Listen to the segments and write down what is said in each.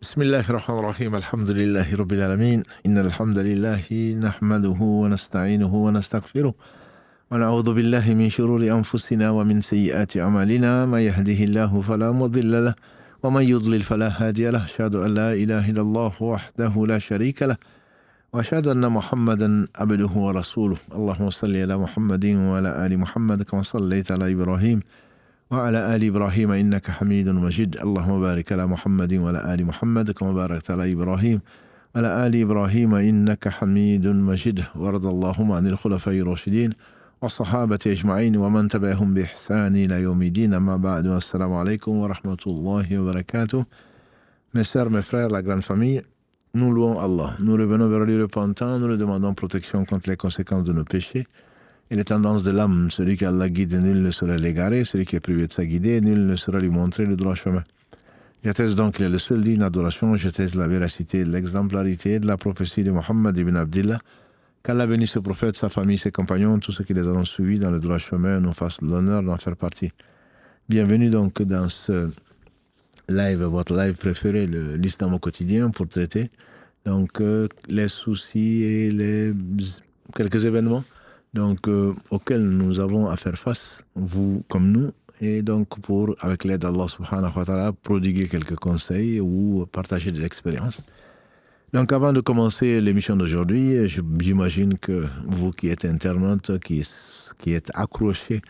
بسم الله الرحمن الرحيم الحمد لله رب العالمين إن الحمد لله نحمده ونستعينه ونستغفره ونعوذ بالله من شرور أنفسنا ومن سيئات أعمالنا ما يهده الله فلا مضل له ومن يضلل فلا هادي له أشهد أن لا إله إلا الله وحده لا شريك له وأشهد أن محمدا عبده ورسوله اللهم صل على محمد وعلى آل محمد كما صليت على إبراهيم وعلى آل إبراهيم إنك حميد مجيد اللهم بارك على محمد وعلى آل محمد كما باركت على إبراهيم وعلى آل إبراهيم إنك حميد مجيد وارض اللهم عن الخلفاء الراشدين والصحابة أجمعين ومن تبعهم بإحسان إلى يوم الدين أما بعد السلام عليكم ورحمة الله وبركاته. Mes sœurs, mes frères, la grande famille, nous louons Allah. Nous revenons vers lui repentant, nous lui demandons protection contre les conséquences de nos péchés et les tendances de l'âme. Celui qu'Allah guide, nul ne saurait l'égarer. Celui qui est privé de sa guidée, nul ne saurait lui montrer le droit chemin. J'atteste donc qu'il est le seul digne d'adoration. J'atteste la véracité, l'exemplarité de la prophétie de Mohammed ibn Abdillah. Qu'Allah bénisse ce prophète, sa famille, ses compagnons, tous ceux qui les auront suivis dans le droit chemin, nous fassent l'honneur d'en faire partie. Bienvenue donc dans ce live, votre live préféré, l'islam au quotidien, pour traiter donc les soucis et quelques événements auxquels nous avons à faire face, vous comme nous, et donc pour, avec l'aide d'Allah subhanahu wa ta'ala, prodiguer quelques conseils ou partager des expériences. Donc avant de commencer l'émission d'aujourd'hui, j'imagine que vous qui êtes internautes, qui êtes accrochés,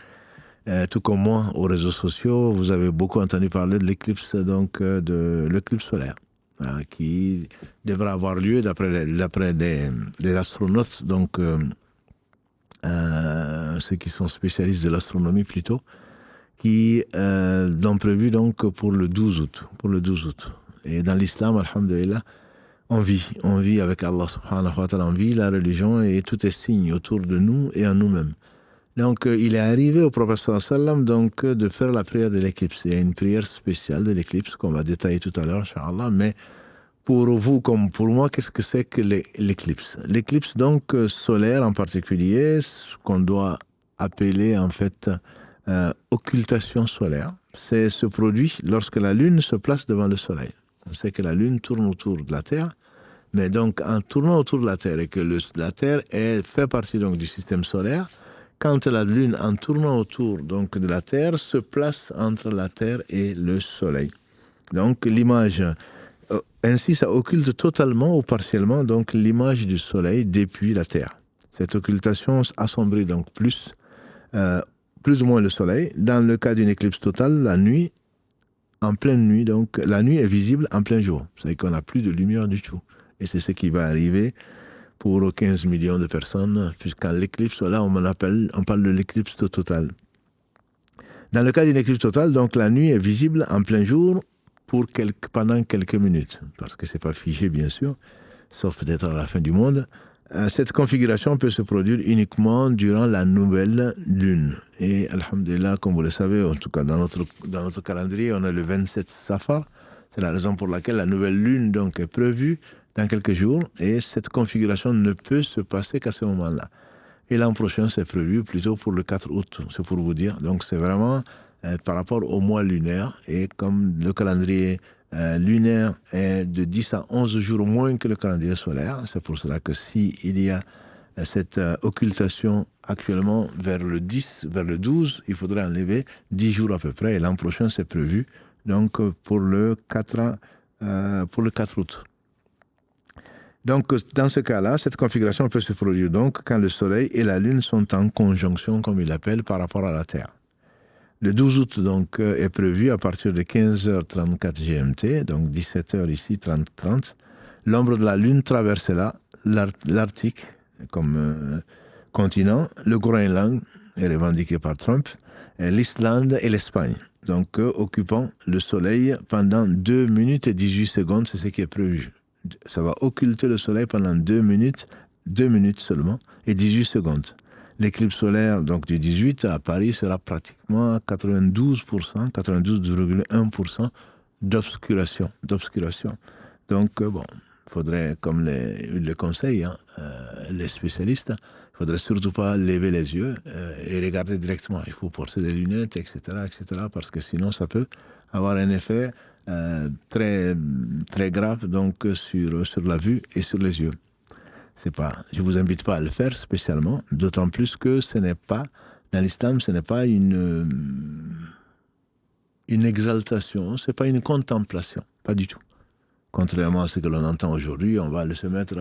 tout comme moi, aux réseaux sociaux, vous avez beaucoup entendu parler de l'éclipse, de l'éclipse solaire, qui devra avoir lieu d'après des astronautes, ceux qui sont spécialistes de l'astronomie plutôt, qui l'ont prévu donc pour le 12 août. Et dans l'islam, alhamdulillah, on vit avec Allah subhanahu wa ta'ala, on vit la religion et tout est signe autour de nous et en nous-mêmes. Donc il est arrivé au prophète sallam donc de faire la prière de l'éclipse. Il y a une prière spéciale de l'éclipse qu'on va détailler tout à l'heure, Inch'Allah, mais pour vous comme pour moi, qu'est-ce que c'est que l'éclipse? L'éclipse donc solaire en particulier, ce qu'on doit appeler en fait occultation solaire, c'est ce produit lorsque la lune se place devant le soleil. On sait que la lune tourne autour de la Terre, mais donc en tournant autour de la Terre et que la Terre fait partie donc du système solaire, quand la lune en tournant autour donc de la Terre se place entre la Terre et le soleil. Donc l'image ainsi, ça occulte totalement ou partiellement donc l'image du soleil depuis la Terre. Cette occultation assombrit donc plus ou moins le soleil. Dans le cas d'une éclipse totale, la nuit, en pleine nuit, donc la nuit est visible en plein jour. C'est-à-dire qu'on n'a plus de lumière du tout. Et c'est ce qui va arriver pour 15 millions de personnes, puisqu'en l'éclipse, là, on parle de l'éclipse totale. Dans le cas d'une éclipse totale, donc la nuit est visible en plein jour pendant quelques minutes, parce que ce n'est pas figé bien sûr, sauf peut-être à la fin du monde. Cette configuration peut se produire uniquement durant la nouvelle lune. Et alhamdulillah, comme vous le savez, en tout cas dans notre calendrier, on a le 27 Safar. C'est la raison pour laquelle la nouvelle lune donc, est prévue dans quelques jours. Et cette configuration ne peut se passer qu'à ce moment-là. Et l'an prochain, c'est prévu plutôt pour le 4 août, c'est pour vous dire. Donc c'est vraiment par rapport au mois lunaire. Et comme le calendrier lunaire est de 10 à 11 jours moins que le calendrier solaire, c'est pour cela que s'il y a cette occultation actuellement vers le 12, il faudrait enlever 10 jours à peu près. Et l'an prochain, c'est prévu donc pour le 4 août. Donc, dans ce cas-là, cette configuration peut se produire donc quand le Soleil et la Lune sont en conjonction, comme il l'appelle, par rapport à la Terre. Le 12 août donc, est prévu à partir de 15h34 GMT, donc 17h ici, 30. L'ombre de la Lune traverse l'Arctique comme continent, le Groenland est revendiqué par Trump, l'Islande et l'Espagne. Donc, occupant le Soleil pendant 2 minutes et 18 secondes, c'est ce qui est prévu. Ça va occulter le soleil pendant 2 minutes seulement, et 18 secondes. L'éclipse solaire donc, du 18 à Paris sera pratiquement à 92,1% d'obscuration. Donc, il faudrait, comme le conseillent les spécialistes, il ne faudrait surtout pas lever les yeux et regarder directement. Il faut porter des lunettes, etc., parce que sinon, ça peut avoir un effet très très grave donc, sur la vue et sur les yeux. Je ne vous invite pas à le faire spécialement, d'autant plus que ce n'est pas, dans l'islam, ce n'est pas une exaltation, ce n'est pas une contemplation, pas du tout. Contrairement à ce que l'on entend aujourd'hui, on va se mettre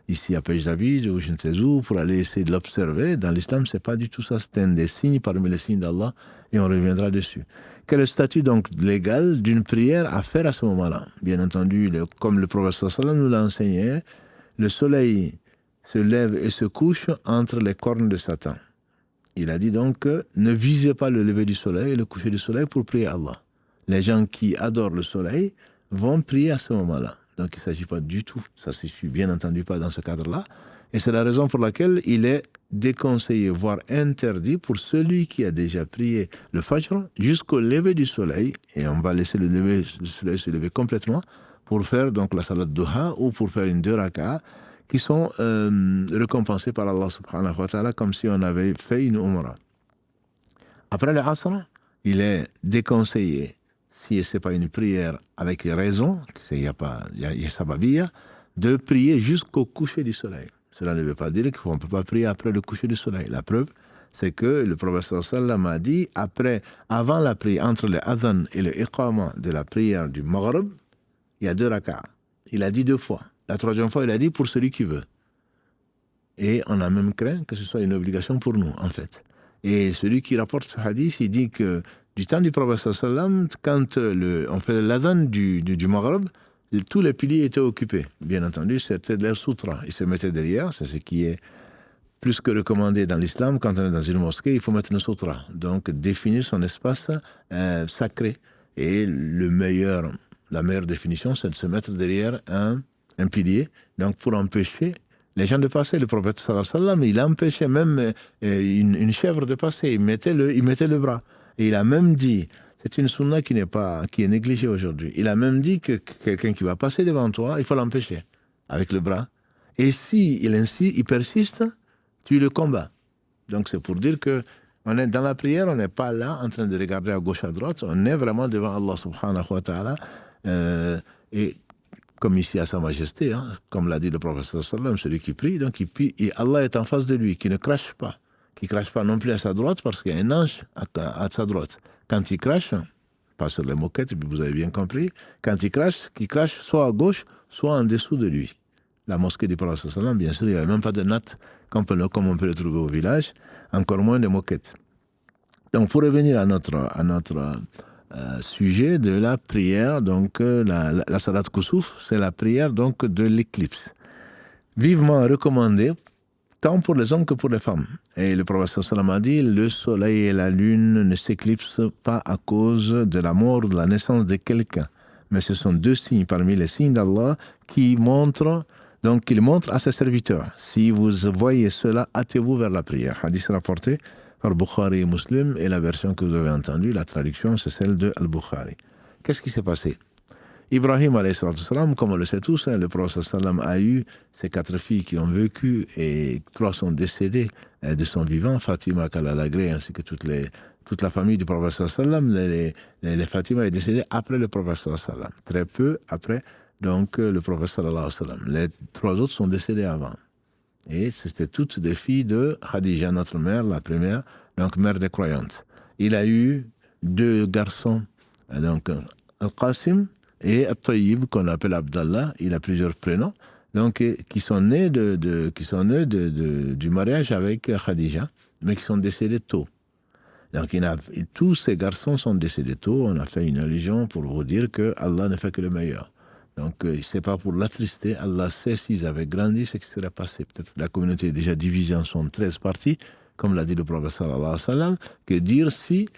ici à Pejzavid ou je ne sais où pour aller essayer de l'observer. Dans l'islam, ce n'est pas du tout ça, c'est un des signes parmi les signes d'Allah et on reviendra dessus. Quel est le statut donc légal d'une prière à faire à ce moment-là? Bien entendu, comme le prophète sallam nous l'a enseigné, le soleil se lève et se couche entre les cornes de Satan. Il a dit donc, ne visez pas le lever du soleil et le coucher du soleil pour prier Allah. Les gens qui adorent le soleil vont prier à ce moment-là. Donc il ne s'agit pas du tout, ça ne se suit bien entendu pas dans ce cadre-là. Et c'est la raison pour laquelle il est déconseillé, voire interdit pour celui qui a déjà prié le Fajr jusqu'au lever du soleil, et on va laisser le soleil se lever complètement, pour faire donc la salat duha ou pour faire une 2 raka'a qui sont récompensés par Allah subhanahu wa ta'ala comme si on avait fait une umrah. Après le Asr, il est déconseillé, si ce n'est pas une prière avec raison, il y a sababiyya, de prier jusqu'au coucher du soleil. Cela ne veut pas dire qu'on ne peut pas prier après le coucher du soleil. La preuve, c'est que le prophète sallam a dit, avant la prière, entre le adhan et le iqama de la prière du maghrib, il y a 2 raka'a. Il a dit 2 fois. La 3e fois, il a dit pour celui qui veut. Et on a même craint que ce soit une obligation pour nous, en fait. Et celui qui rapporte ce hadith, il dit que du temps du prophète sallam, quand on fait l'adhan du maghrib, tous les piliers étaient occupés. Bien entendu, c'était leur sutra. Ils se mettaient derrière, c'est ce qui est plus que recommandé dans l'islam. Quand on est dans une mosquée, il faut mettre un sutra. Donc, définir son espace sacré. Et la meilleure définition, c'est de se mettre derrière un pilier, donc pour empêcher les gens de passer. Le prophète sallallahu alayhi wa sallam, il empêchait même une chèvre de passer, il mettait le bras. Et il a même dit, c'est une sunna qui est négligée aujourd'hui, il a même dit que quelqu'un qui va passer devant toi, il faut l'empêcher avec le bras. Et si il persiste, tu le combats. Donc c'est pour dire que on est dans la prière, on n'est pas là en train de regarder à gauche, à droite, on est vraiment devant Allah subhanahu wa ta'ala. Et comme ici à Sa Majesté, comme l'a dit le prophète sallam, celui qui prie, donc il prie, et Allah est en face de lui, qui ne crache pas, non plus à sa droite, parce qu'il y a un ange à sa droite. Quand il crache, pas sur les moquettes, vous avez bien compris, quand il crache soit à gauche, soit en dessous de lui. La mosquée du prophète sallam, bien sûr, il n'y avait même pas de natte, comme on peut le trouver au village, encore moins de moquettes. Donc pour revenir à notre sujet de la prière, donc la salat Kusuf, c'est la prière donc de l'éclipse. Vivement recommandée, tant pour les hommes que pour les femmes. Et le prophète sallam a dit, le soleil et la lune ne s'éclipsent pas à cause de la mort ou de la naissance de quelqu'un. Mais ce sont 2 signes parmi les signes d'Allah qu'il montre à ses serviteurs. Si vous voyez cela, hâtez-vous vers la prière. Hadith rapporté par Bukhari et Muslim, et la version que vous avez entendue, la traduction, c'est celle de Al-Bukhari. Qu'est-ce qui s'est passé? Ibrahim, comme on le sait tous, le prophète sallam a eu ses 4 filles qui ont vécu, et 3 sont décédées de son vivant, Fatima, Kalalagré, ainsi que toute la famille du prophète sallam. Les Fatima est décédée après le prophète sallam, très peu après donc le prophète sallam. Les 3 autres sont décédés avant. Et c'était toutes des filles de Khadija, notre mère, la première, donc mère des croyantes. Il a eu 2 garçons, donc Al-Qasim et Al-Tayyib, qu'on appelle Abdallah. Il a plusieurs prénoms, donc qui sont nés du mariage avec Khadija, mais qui sont décédés tôt. Donc tous ces garçons sont décédés tôt. On a fait une allusion pour vous dire que Allah ne fait que le meilleur. Donc, ce n'est pas pour l'attrister. Allah sait s'ils avaient grandi, ce qui serait passé. Peut-être la communauté est déjà divisée en 13 parties, comme l'a dit le prophète sallallahu alayhi wa sallam, que dire si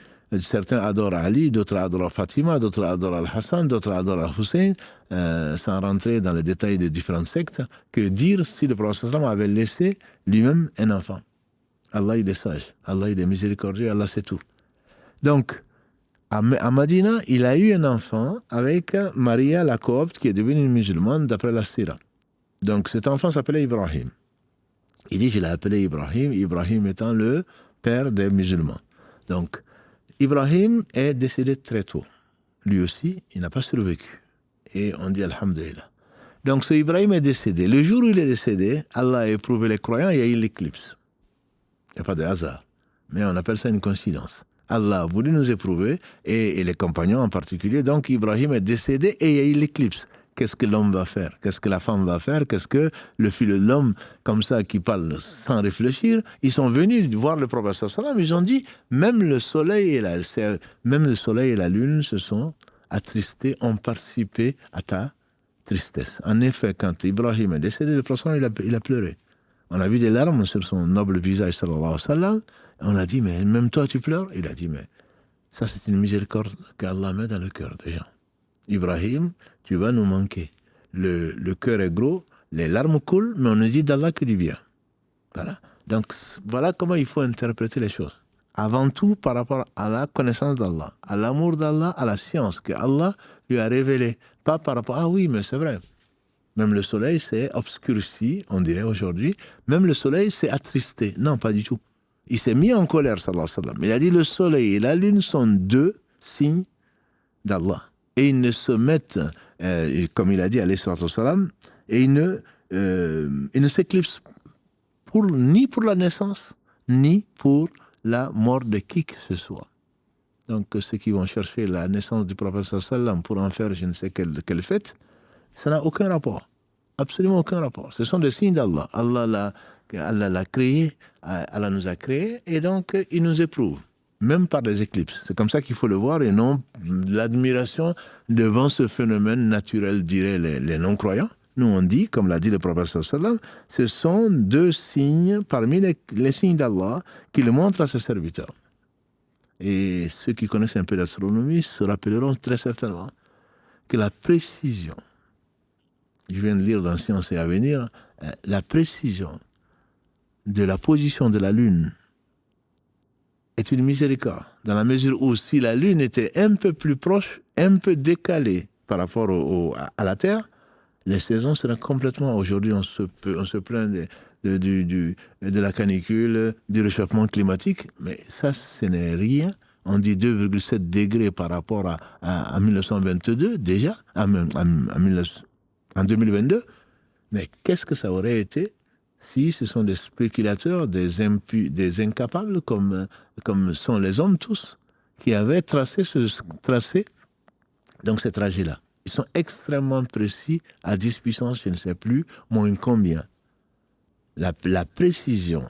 certains adorent Ali, d'autres adorent Fatima, d'autres adorent Al-Hassan, d'autres adorent Al-Hussein, sans rentrer dans les détails de différentes sectes, que dire si le prophète sallallahu alayhi wa sallam avait laissé lui-même un enfant. Allah, il est sage, Allah, il est miséricordieux, Allah, c'est tout. Donc, à Madina, il a eu un enfant avec Maria la Coopte, qui est devenue une musulmane d'après la Sira. Donc cet enfant s'appelait Ibrahim. Il dit, je l'ai appelé Ibrahim, Ibrahim étant le père des musulmans. Donc Ibrahim est décédé très tôt. Lui aussi, il n'a pas survécu. et on dit Alhamdulillah. Donc ce Ibrahim est décédé. Le jour où il est décédé, Allah a éprouvé les croyants, il y a eu l'éclipse. Il n'y a pas de hasard. Mais on appelle ça une coïncidence. Allah a voulu nous éprouver, et les compagnons en particulier. Donc Ibrahim est décédé et il y a eu l'éclipse. Qu'est-ce que l'homme va faire? Qu'est-ce que la femme va faire? Qu'est-ce que le fils de l'homme, comme ça, qui parle sans réfléchir? Ils sont venus voir le prophète sallam, ils ont dit, même le soleil et la lune se sont attristés, ont participé à ta tristesse. En effet, quand Ibrahim est décédé, le prophète il a pleuré. On a vu des larmes sur son noble visage, sallallahu alayhi wa sallam. On a dit, mais même toi tu pleures? Il a dit, mais ça c'est une miséricorde qu'Allah met dans le cœur des gens. Ibrahim, tu vas nous manquer. Le cœur est gros, les larmes coulent, mais on ne dit d'Allah que du bien. Voilà. Donc voilà comment il faut interpréter les choses. Avant tout par rapport à la connaissance d'Allah, à l'amour d'Allah, à la science que Allah lui a révélée. Pas par rapport, ah oui, mais c'est vrai. Même le soleil s'est obscurci, on dirait aujourd'hui. Même le soleil s'est attristé. Non, pas du tout. Il s'est mis en colère, sallallahu alayhi wa sallam. Il a dit, le soleil et la lune sont deux signes d'Allah. Et ils ne se mettent, comme il a dit, alayhi wa sallam, et ils ne s'éclipsent ni pour la naissance, ni pour la mort de qui que ce soit. Donc ceux qui vont chercher la naissance du prophète sallallahu alayhi wa sallam pour en faire je ne sais quelle fête, ça n'a aucun rapport. Absolument aucun rapport. Ce sont des signes d'Allah. Allah l'a créé, Allah nous a créés, et donc il nous éprouve, même par des éclipses. C'est comme ça qu'il faut le voir, et non l'admiration devant ce phénomène naturel, diraient les non-croyants. Nous on dit, comme l'a dit le prophète sallallahu alayhi wa sallam, ce sont deux signes parmi les signes d'Allah qu'il montre à ses serviteurs. Et ceux qui connaissent un peu l'astronomie se rappelleront très certainement que la précision, je viens de lire dans Science et Avenir, la précision de la position de la Lune est une miséricorde, dans la mesure où si la Lune était un peu plus proche, un peu décalée par rapport à la Terre, les saisons seraient complètement... Aujourd'hui, on se plaint de la canicule, du réchauffement climatique, mais ça, ce n'est rien. On dit 2,7 degrés par rapport à 1922, déjà, en 2022. Mais qu'est-ce que ça aurait été si ce sont des spéculateurs, des incapables, comme sont les hommes tous, qui avaient tracé donc ces trajets-là. Ils sont extrêmement précis, à 10 puissance, je ne sais plus, moins combien. La précision,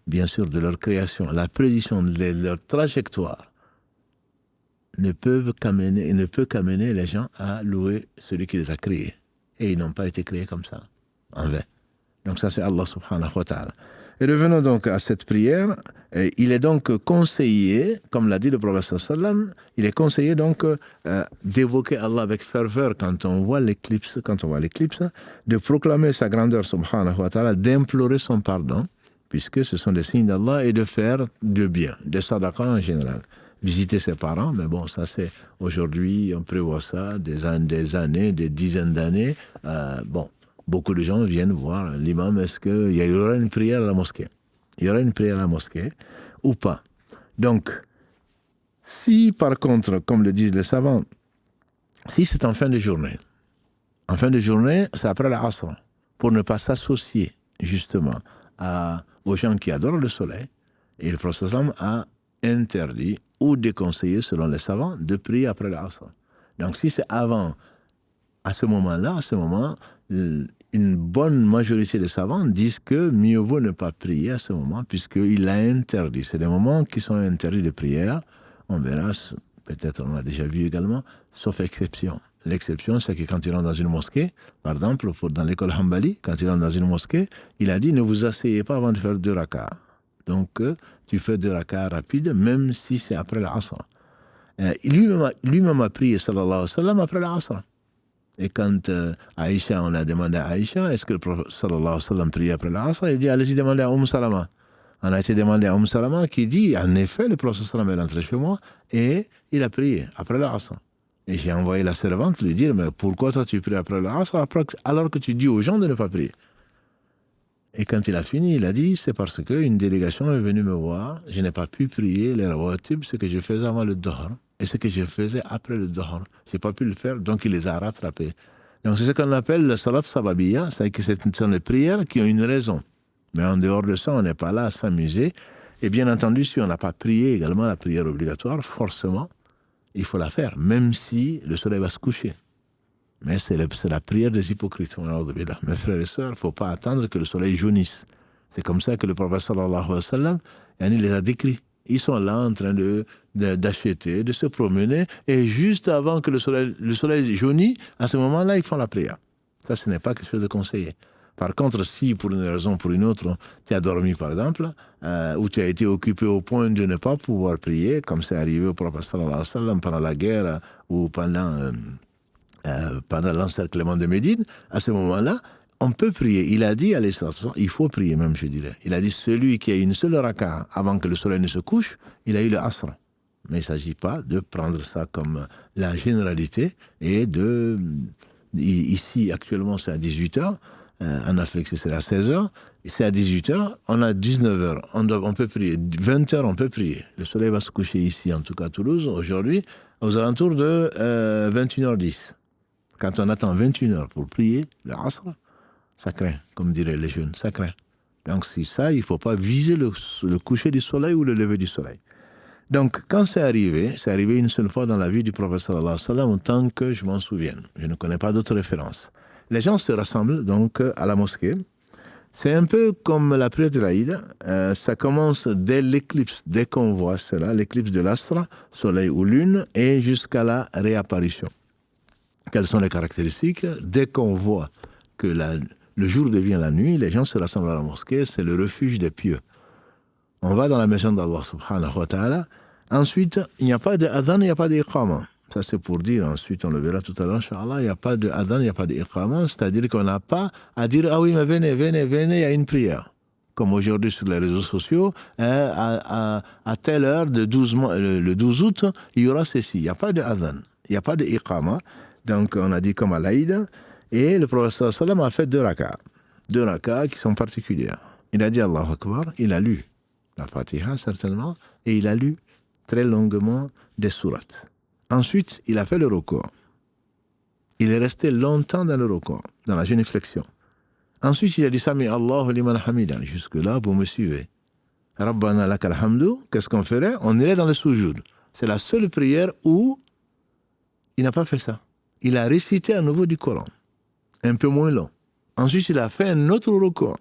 bien sûr, de leur création, la précision de leur trajectoire, ne peut qu'amener les gens à louer celui qui les a créés. Et ils n'ont pas été créés comme ça, en vain. Donc ça, c'est Allah subhanahu wa ta'ala. Et revenons donc à cette prière. Il est donc conseillé, comme l'a dit le prophète sallam, il est conseillé donc d'évoquer Allah avec ferveur quand on voit l'éclipse, de proclamer sa grandeur subhanahu wa ta'ala, d'implorer son pardon, puisque ce sont des signes d'Allah, et de faire du bien, des sadaqas en général. Visiter ses parents, mais bon, ça c'est aujourd'hui, on prévoit ça, des années, des dizaines d'années. Beaucoup de gens viennent voir l'imam, est-ce qu'il y aura une prière à la mosquée? Il y aura une prière à la mosquée ou pas? Donc, si par contre, comme le disent les savants, si c'est en fin de journée, c'est après l'Asr, pour ne pas s'associer justement aux gens qui adorent le soleil, et le prophète a interdit ou déconseillé, selon les savants, de prier après l'Asr. Donc si c'est avant, à ce moment-là, une bonne majorité des savants disent que mieux vaut ne pas prier à ce moment, puisqu'il l'a interdit. C'est des moments qui sont interdits de prière. On verra, peut-être on l'a déjà vu également, sauf exception. L'exception, c'est que quand il rentre dans une mosquée, par exemple, dans l'école Hanbali, quand il rentre dans une mosquée, il a dit ne vous asseyez pas avant de faire 2 rak'ahs. Donc, tu fais 2 rak'ahs rapides, même si c'est après l'Asr. Lui-même a prié, sallallahu alayhi wa sallam, après l'Asr. Et quand Aïcha, on a demandé à Aïcha, est-ce que le prophète sallallahu alayhi wa sallam priait après l'Asr? Il dit, allez-y demander à Salama. On a été demandé à Salama qui dit, en effet, le prophète sallallahu alayhi wa sallam est rentré chez moi et il a prié après l'Asr. Et j'ai envoyé la servante lui dire, mais pourquoi toi tu pries après l'Asr alors que tu dis aux gens de ne pas prier? Et quand il a fini, il a dit, c'est parce qu'une délégation est venue me voir, je n'ai pas pu prier les rawatib, ce que je faisais avant le Dohr, et ce que je faisais après le Dhuhr. Je n'ai pas pu le faire, donc il les a rattrapés. Donc c'est ce qu'on appelle le salat sababiyya, c'est que ce sont les prières qui ont une raison. Mais en dehors de ça, on n'est pas là à s'amuser. Et bien entendu, si on n'a pas prié également la prière obligatoire, forcément, il faut la faire, même si le soleil va se coucher. Mais c'est la prière des hypocrites. Mes frères et sœurs, il ne faut pas attendre que le soleil jaunisse. C'est comme ça que le prophète sallallahu alayhi wa sallam, il les a décrits. Ils sont là en train d'acheter, de se promener, et juste avant que le soleil jaunisse, à ce moment-là, ils font la prière. Ça, ce n'est pas quelque chose de conseillé. Par contre, si pour une raison ou pour une autre, tu as dormi par exemple, ou tu as été occupé au point de ne pas pouvoir prier, comme c'est arrivé au prophète sallallahu alayhi wa sallam pendant la guerre ou pendant l'encerclement de Médine, à ce moment-là, on peut prier. Il a dit, il faut prier même, je dirais. Il a dit, celui qui a une seule raka avant que le soleil ne se couche, il a eu le asr. Mais il ne s'agit pas de prendre ça comme la généralité et ici, actuellement, c'est à 18h. En Afrique, c'est à 16h. C'est à 18h. On a 19h. On peut prier. 20h, on peut prier. Le soleil va se coucher ici, en tout cas à Toulouse, aujourd'hui, aux alentours de 21h10. Quand on attend 21h pour prier, le asr, ça craint, comme diraient les jeunes, ça craint. Donc c'est ça, il ne faut pas viser le coucher du soleil ou le lever du soleil. Donc quand c'est arrivé une seule fois dans la vie du prophète sallallahu alayhi wa sallam, tant que je m'en souvienne. Je ne connais pas d'autres références. Les gens se rassemblent donc à la mosquée. C'est un peu comme la prière de l'Aïd. Ça commence dès l'éclipse, dès qu'on voit cela, l'éclipse de l'astre, soleil ou lune, et jusqu'à la réapparition. Quelles sont les caractéristiques? Dès qu'on voit que le jour devient la nuit, les gens se rassemblent à la mosquée, c'est le refuge des pieux. On va dans la maison d'Allah subhanahu wa ta'ala. Ensuite, il n'y a pas de adhan, il n'y a pas d'iqama. Ça c'est pour dire, ensuite on le verra tout à l'heure, Inch'Allah, il n'y a pas de adhan, il n'y a pas d'iqama, c'est-à-dire qu'on n'a pas à dire, ah oui, mais venez, il y a une prière. Comme aujourd'hui sur les réseaux sociaux, à telle heure, le 12 août, il y aura ceci. Il n'y a pas de adhan, il n'y a pas d'iqama. Donc on a dit comme à l'Aïd, et le prophète sallam a fait 2 rakas qui sont particulières. Il a dit Allahu Akbar, il a lu la Fatiha certainement, et il a lu très longuement des sourates. Ensuite, il a fait le ruku'. Il est resté longtemps dans le ruku', dans la génuflexion. Ensuite, il a dit Sami Allahu liman hamidan. Jusque-là, vous me suivez. Rabbana lakal hamdu, qu'est-ce qu'on ferait? On irait dans le sujoud. C'est la seule prière où il n'a pas fait ça. Il a récité à nouveau du Coran, un peu moins long. Ensuite, il a fait un autre ruku',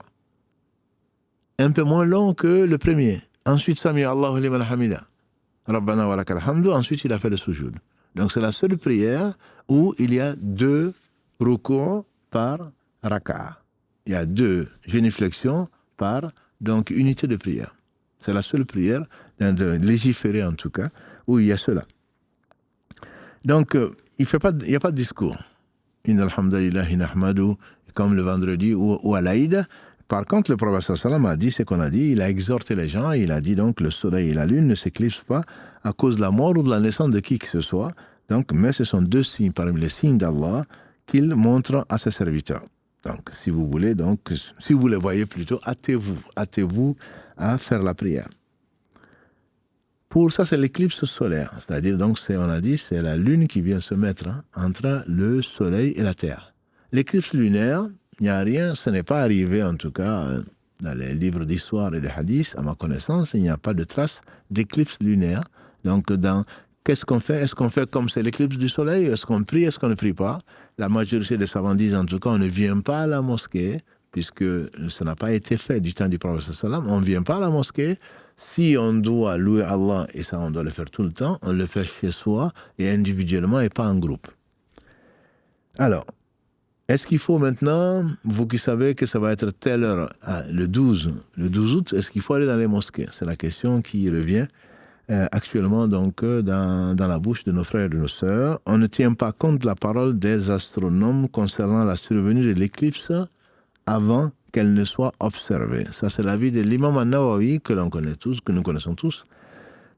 un peu moins long que le premier. Ensuite, Sami Allahu liman hamida. Rabbana wa lakal hamdu. Ensuite, il a fait le sujoud. Donc, c'est la seule prière où il y a 2 ruku' par raka'a. Il y a 2 génuflexions par donc unité de prière. C'est la seule prière, de légiférer en tout cas, où il y a cela. Donc, il n'y a pas de discours. Inna alhamdulillahi nahmadu, comme le vendredi ou à l'Aïd. Par contre, le prophète sallam a dit ce qu'on a dit, il a exhorté les gens, il a dit donc le soleil et la lune ne s'éclipsent pas à cause de la mort ou de la naissance de qui que ce soit. Donc, mais ce sont 2 signes parmi les signes d'Allah qu'il montre à ses serviteurs. Donc, si vous les voyez plutôt, hâtez-vous à faire la prière. Pour ça, c'est l'éclipse solaire. C'est-à-dire, donc, on a dit, c'est la lune qui vient se mettre entre le soleil et la terre. L'éclipse lunaire, il n'y a rien, ce n'est pas arrivé, en tout cas, dans les livres d'histoire et de hadiths, à ma connaissance, il n'y a pas de trace d'éclipse lunaire. Donc, qu'est-ce qu'on fait? Est-ce qu'on fait comme c'est l'éclipse du soleil? Est-ce qu'on prie? Est-ce qu'on ne prie pas? La majorité des savants disent, en tout cas, on ne vient pas à la mosquée, puisque ça n'a pas été fait du temps du prophète sallam. On ne vient pas à la mosquée. Si on doit louer Allah, et ça on doit le faire tout le temps, on le fait chez soi et individuellement et pas en groupe. Alors, est-ce qu'il faut maintenant, vous qui savez que ça va être telle heure, le 12 août, est-ce qu'il faut aller dans les mosquées? C'est la question qui revient actuellement donc dans la bouche de nos frères et de nos sœurs. On ne tient pas compte de la parole des astronomes concernant la survenue de l'éclipse avant qu'elle ne soit observée. Ça, c'est l'avis de l'imam An-Nawawi, que l'on connaît tous, que nous connaissons tous.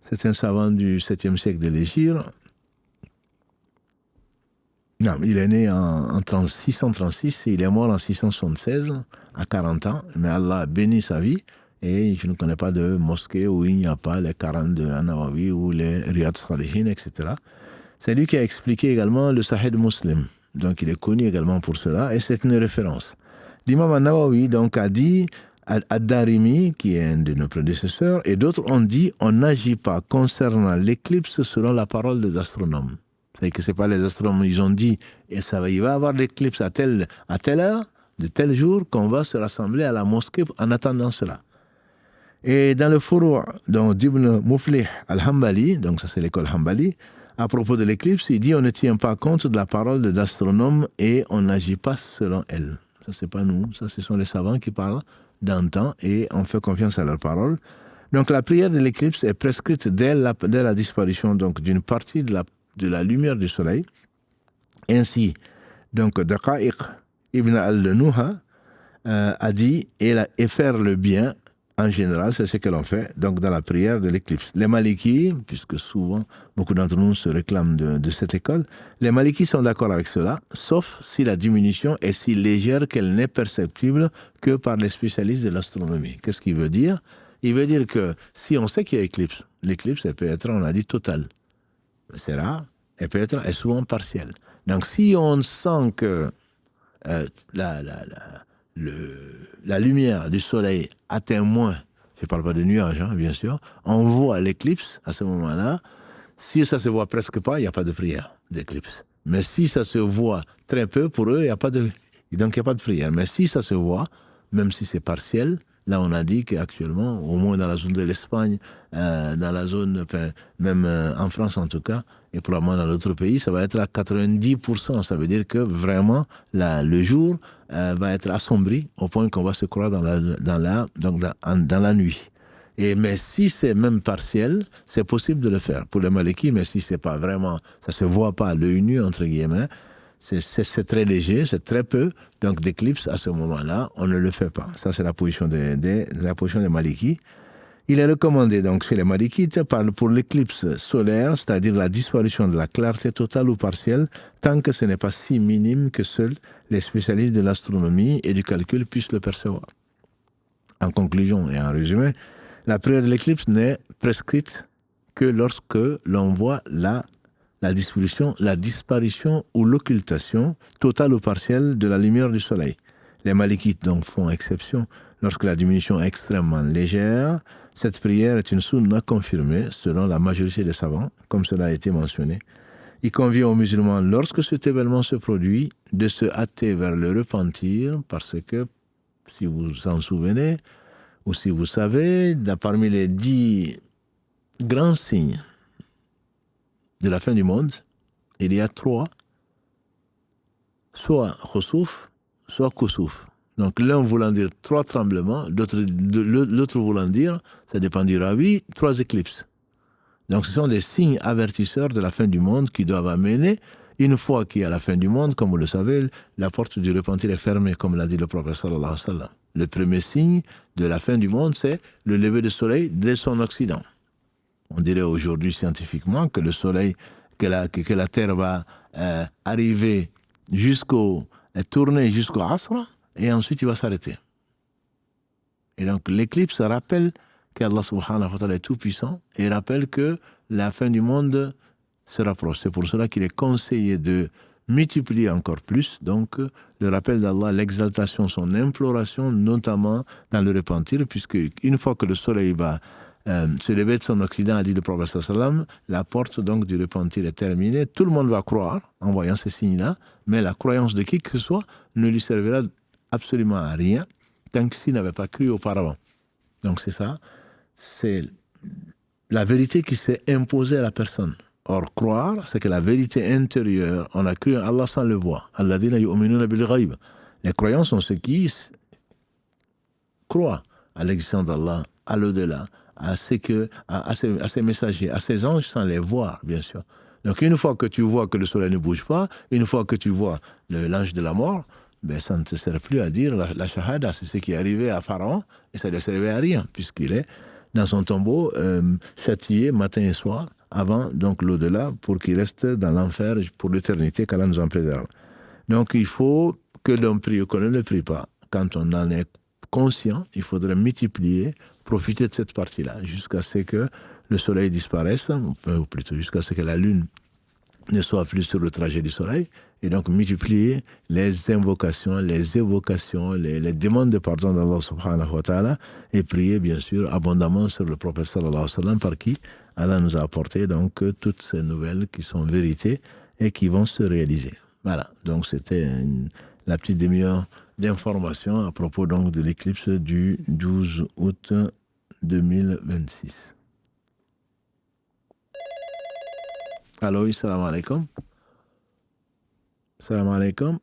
C'est un savant du 7e siècle de l'Hégire. Non, il est né en 636 et il est mort en 676, à 40 ans. Mais Allah a béni sa vie Et je ne connais pas de mosquée où il n'y a pas les 42 An-Nawawi ou les Riyad Salihin, etc. C'est lui qui a expliqué également le Sahih Muslim. Donc il est connu également pour cela et c'est une référence. L'imam An-Nawawi donc a dit, Ad-Darimi, qui est un de nos prédécesseurs, et d'autres ont dit on n'agit pas concernant l'éclipse selon la parole des astronomes. C'est que c'est pas les astronomes, ils ont dit et il va y avoir l'éclipse à telle heure, de tel jour, qu'on va se rassembler à la mosquée en attendant cela. Et dans le Furu' d'Ibn Muflih al-Hanbali, donc ça c'est l'école Hanbali, à propos de l'éclipse, il dit on ne tient pas compte de la parole de l'astronome et on n'agit pas selon elle. Ça c'est pas nous, ça ce sont les savants qui parlent d'antan et on fait confiance à leur parole. Donc la prière de l'éclipse est prescrite dès la disparition donc d'une partie de la lumière du soleil. Ainsi, donc Daqa'iq ibn al-Nuha a dit et faire le bien. En général, c'est ce que l'on fait donc dans la prière de l'éclipse. Les Malikis, puisque souvent beaucoup d'entre nous se réclament de cette école, les Malikis sont d'accord avec cela, sauf si la diminution est si légère qu'elle n'est perceptible que par les spécialistes de l'astronomie. Qu'est-ce qu'il veut dire? Il veut dire que si on sait qu'il y a éclipse, l'éclipse elle peut être, on a dit, totale. C'est rare, elle peut être souvent partielle. Donc si on sent que la lumière du soleil atteint moins, je ne parle pas de nuages, hein, bien sûr, on voit l'éclipse à ce moment-là. Si ça ne se voit presque pas, il n'y a pas de prière d'éclipse. Mais si ça se voit très peu, pour eux, il n'y a pas de prière. Mais si ça se voit, même si c'est partiel, là on a dit qu'actuellement, au moins dans la zone de l'Espagne, dans la zone, même en France en tout cas, et probablement dans d'autres pays, ça va être à 90%. Ça veut dire que vraiment, le jour va être assombri au point qu'on va se croire dans la nuit. Mais si c'est même partiel, c'est possible de le faire pour les Malikis, mais si c'est pas vraiment, ça se voit pas, l'œil nu entre guillemets, c'est très léger, c'est très peu, donc d'éclipse à ce moment-là, on ne le fait pas. Ça c'est la position des Malikis. Il est recommandé donc chez les Malikites pour l'éclipse solaire, c'est-à-dire la disparition de la clarté totale ou partielle, tant que ce n'est pas si minime que seuls les spécialistes de l'astronomie et du calcul puissent le percevoir. En conclusion et en résumé, la prière de l'éclipse n'est prescrite que lorsque l'on voit la disparition ou l'occultation totale ou partielle de la lumière du soleil. Les Malikites donc font exception lorsque la diminution est extrêmement légère. Cette prière est une sunna confirmée selon la majorité des savants, comme cela a été mentionné. Il convient aux musulmans, lorsque cet événement se produit, de se hâter vers le repentir, parce que, si vous vous en souvenez, ou si vous savez, parmi les 10 grands signes de la fin du monde, il y a 3, soit khusuf, soit kusuf. Donc l'un voulant dire 3 tremblements, l'autre voulant dire, ça dépend du ravi, 3 éclipses. Donc ce sont des signes avertisseurs de la fin du monde qui doivent amener, une fois qu'il y a la fin du monde, comme vous le savez, la porte du repentir est fermée, comme l'a dit le prophète sallallahu alayhi wa sallam. Le premier signe de la fin du monde, c'est le lever du soleil dès son occident. On dirait aujourd'hui scientifiquement que le soleil, que la Terre va arriver tourner jusqu'au Asra, et ensuite il va s'arrêter. Et donc l'éclipse rappelle qu'Allah subhanahu wa ta'ala est tout puissant et rappelle que la fin du monde se rapproche. C'est pour cela qu'il est conseillé de multiplier encore plus donc le rappel d'Allah, l'exaltation, son imploration, notamment dans le repentir, puisque une fois que le soleil va se lever de son occident, a dit le prophète sallam, la porte donc du repentir est terminée. Tout le monde va croire en voyant ces signes-là, mais la croyance de qui que ce soit ne lui servira absolument à rien tant qu'il n'avait pas cru auparavant. Donc c'est ça, c'est la vérité qui s'est imposée à la personne. Or, croire, c'est que la vérité intérieure, on a cru en Allah sans le voir. Alladhina yu'minuna bil ghayb. Les croyants sont ceux qui croient à l'existence d'Allah, à l'au-delà, à ses messagers, à ses anges sans les voir, bien sûr. Donc une fois que tu vois que le soleil ne bouge pas, une fois que tu vois l'ange de la mort, ben, ça ne te sert plus à dire la shahada. C'est ce qui est arrivé à Pharaon et ça ne lui servait à rien puisqu'il est dans son tombeau châtié matin et soir avant donc l'au-delà pour qu'il reste dans l'enfer pour l'éternité qu'Allah nous en préserve. Donc il faut que l'on prie ou qu'on ne le prie pas. Quand on en est conscient, il faudrait multiplier, profiter de cette partie-là, jusqu'à ce que le soleil disparaisse, ou plutôt jusqu'à ce que la lune ne soit plus sur le trajet du soleil, et donc multiplier les invocations, les évocations, les demandes de pardon d'Allah subhanahu wa ta'ala, et prier bien sûr abondamment sur le prophète sallallahu alayhi wa sallam, par qui Allah nous a apporté donc toutes ces nouvelles qui sont vérités et qui vont se réaliser. Voilà, donc c'était la petite demi-heure d'information à propos donc de l'éclipse du 12 août 2026. Allô, oui, salam alaikum. Salam alaikum.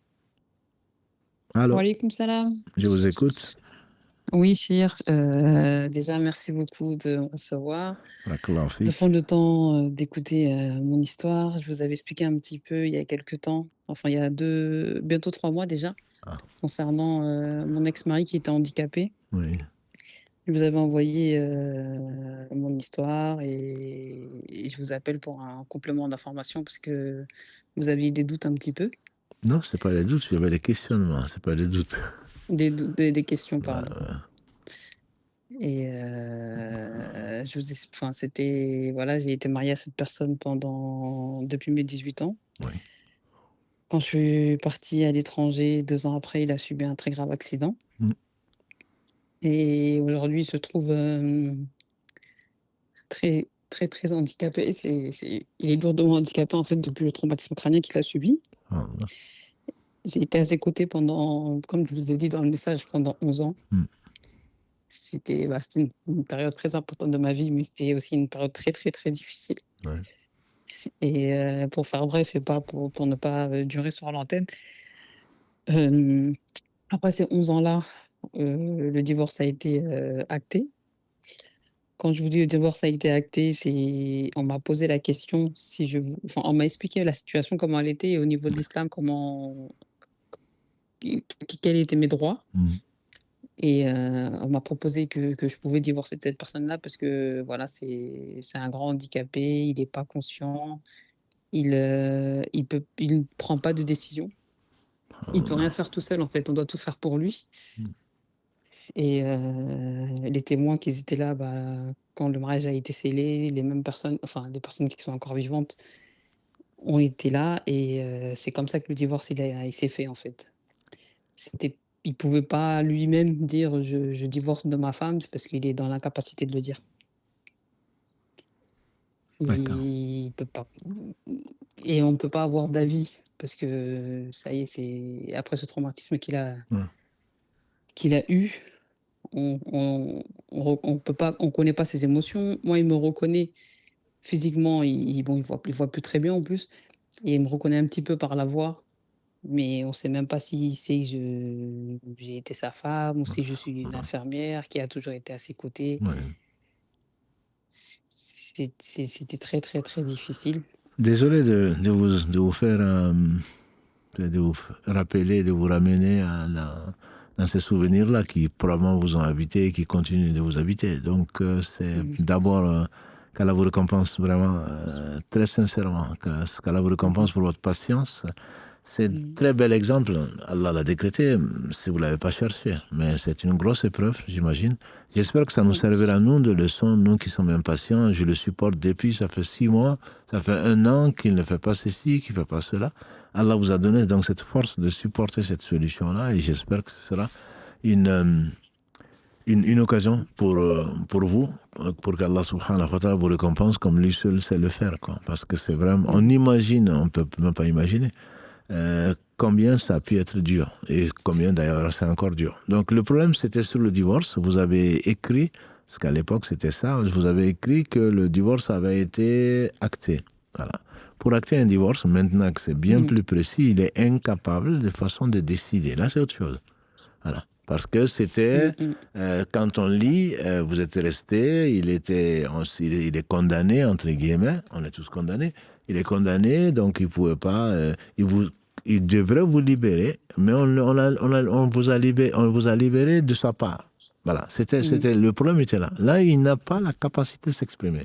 Allô, Wa alaykoum salam. je vous écoute. Oui, Chir, déjà, merci beaucoup de me recevoir, Barakallahu de fik. prendre le temps d'écouter mon histoire. Je vous avais expliqué un petit peu il y a quelques temps, enfin il y a bientôt 3 mois déjà, Ah, concernant mon ex-mari qui était handicapé. oui. Je vous avais envoyé mon histoire et je vous appelle pour un complément d'information parce que vous aviez des doutes un petit peu, Non, c'est pas les doutes, j'avais des questionnements, c'est pas les doutes. des questions, Voilà, pardon. voilà. Et enfin, c'était, voilà, j'ai été mariée à cette personne depuis mes 18 ans. Oui. Quand je suis partie à l'étranger, 2 ans après, il a subi un très grave accident. Mm. Et aujourd'hui, il se trouve très, très, très handicapé. Il est lourdement handicapé, en fait, depuis le traumatisme crânien qu'il a subi. Allah. J'ai été à ses côtés pendant, comme je vous ai dit dans le message, pendant 11 ans. Mm. C'était une période très importante de ma vie, mais c'était aussi une période très, très, très difficile. Ouais. Et pour faire bref et pas pour ne pas durer sur l'antenne, après ces 11 ans-là, le divorce a été acté. Quand je vous dis le divorce a été acté, on m'a posé la question si enfin, on m'a expliqué la situation, comment elle était, et au niveau de l'islam, quels étaient mes droits. Mm. Et on m'a proposé que je pouvais divorcer de cette personne-là parce que voilà, c'est un grand handicapé, il n'est pas conscient, il ne prend pas de décision. Il peut rien faire tout seul, en fait, on doit tout faire pour lui. Mm. Et les témoins qui étaient là, quand le mariage a été scellé, les mêmes personnes, enfin, les personnes qui sont encore vivantes ont été là, et c'est comme ça que le divorce, il s'est fait, en fait. Il pouvait pas lui-même dire: «Je divorce de ma femme», c'est parce qu'il est dans l'incapacité de le dire. D'accord. Il peut pas, et on ne peut pas avoir d'avis parce que ça y est, c'est après ce traumatisme Ouais. qu'il a eu, on peut pas, on connaît pas ses émotions. Moi, il me reconnaît physiquement, bon, il voit plus très bien en plus, et il me reconnaît un petit peu par la voix, mais on sait même pas s'il sait que j'ai été sa femme ou si je suis une infirmière qui a toujours été à ses côtés. Ouais. C'était très, très, très difficile. Désolé de vous faire, de vous rappeler, de vous ramener dans ces souvenirs-là qui probablement vous ont habité et qui continuent de vous habiter. Donc, c'est d'abord qu'Allah vous récompense vraiment, très sincèrement, qu'Allah vous récompense pour votre patience. C'est un très bel exemple. Allah l'a décrété, si vous ne l'avez pas cherché. Mais c'est une grosse épreuve, j'imagine. J'espère que ça nous servira, nous, de leçon, nous qui sommes impatients. Je le supporte depuis, ça fait 6 mois, ça fait 1 an qu'il ne fait pas ceci, qu'il ne fait pas cela. Allah vous a donné donc cette force de supporter cette solution-là, et j'espère que ce sera une occasion pour vous, pour qu'Allah subhanahu wa ta'ala vous récompense comme lui seul sait le faire, quoi. Parce que c'est vraiment, on imagine, on ne peut même pas imaginer combien ça a pu être dur, et combien d'ailleurs c'est encore dur. Donc le problème, c'était sur le divorce. Vous avez écrit, parce qu'à l'époque c'était ça, vous avez écrit que le divorce avait été acté. Voilà. Pour acter un divorce, maintenant que c'est bien plus précis, il est incapable de façon de décider. Là, c'est autre chose. Voilà. Parce que c'était, quand on lit, vous êtes resté, il est condamné, entre guillemets, on est tous condamnés, il est condamné, donc il ne pouvait pas, il devrait vous libérer, mais on vous a libéré de sa part. Voilà, le problème était là. Là, il n'a pas la capacité de s'exprimer.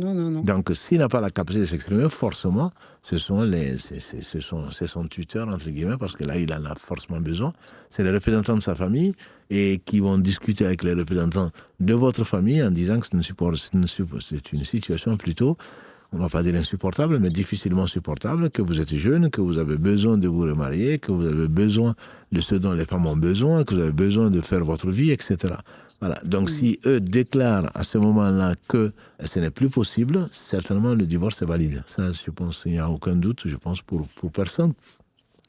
Non, non, non. Donc, s'il n'a pas la capacité de s'exprimer, forcément, c'est son tuteur, entre guillemets, parce que là, il en a forcément besoin. C'est les représentants de sa famille et qui vont discuter avec les représentants de votre famille en disant que c'est une situation plutôt, on ne va pas dire insupportable, mais difficilement supportable, que vous êtes jeune, que vous avez besoin de vous remarier, que vous avez besoin de ce dont les femmes ont besoin, que vous avez besoin de faire votre vie, etc. Voilà. Donc, si eux déclarent à ce moment-là que ce n'est plus possible, certainement le divorce est valide. Ça, je pense qu'il n'y a aucun doute, je pense, pour personne.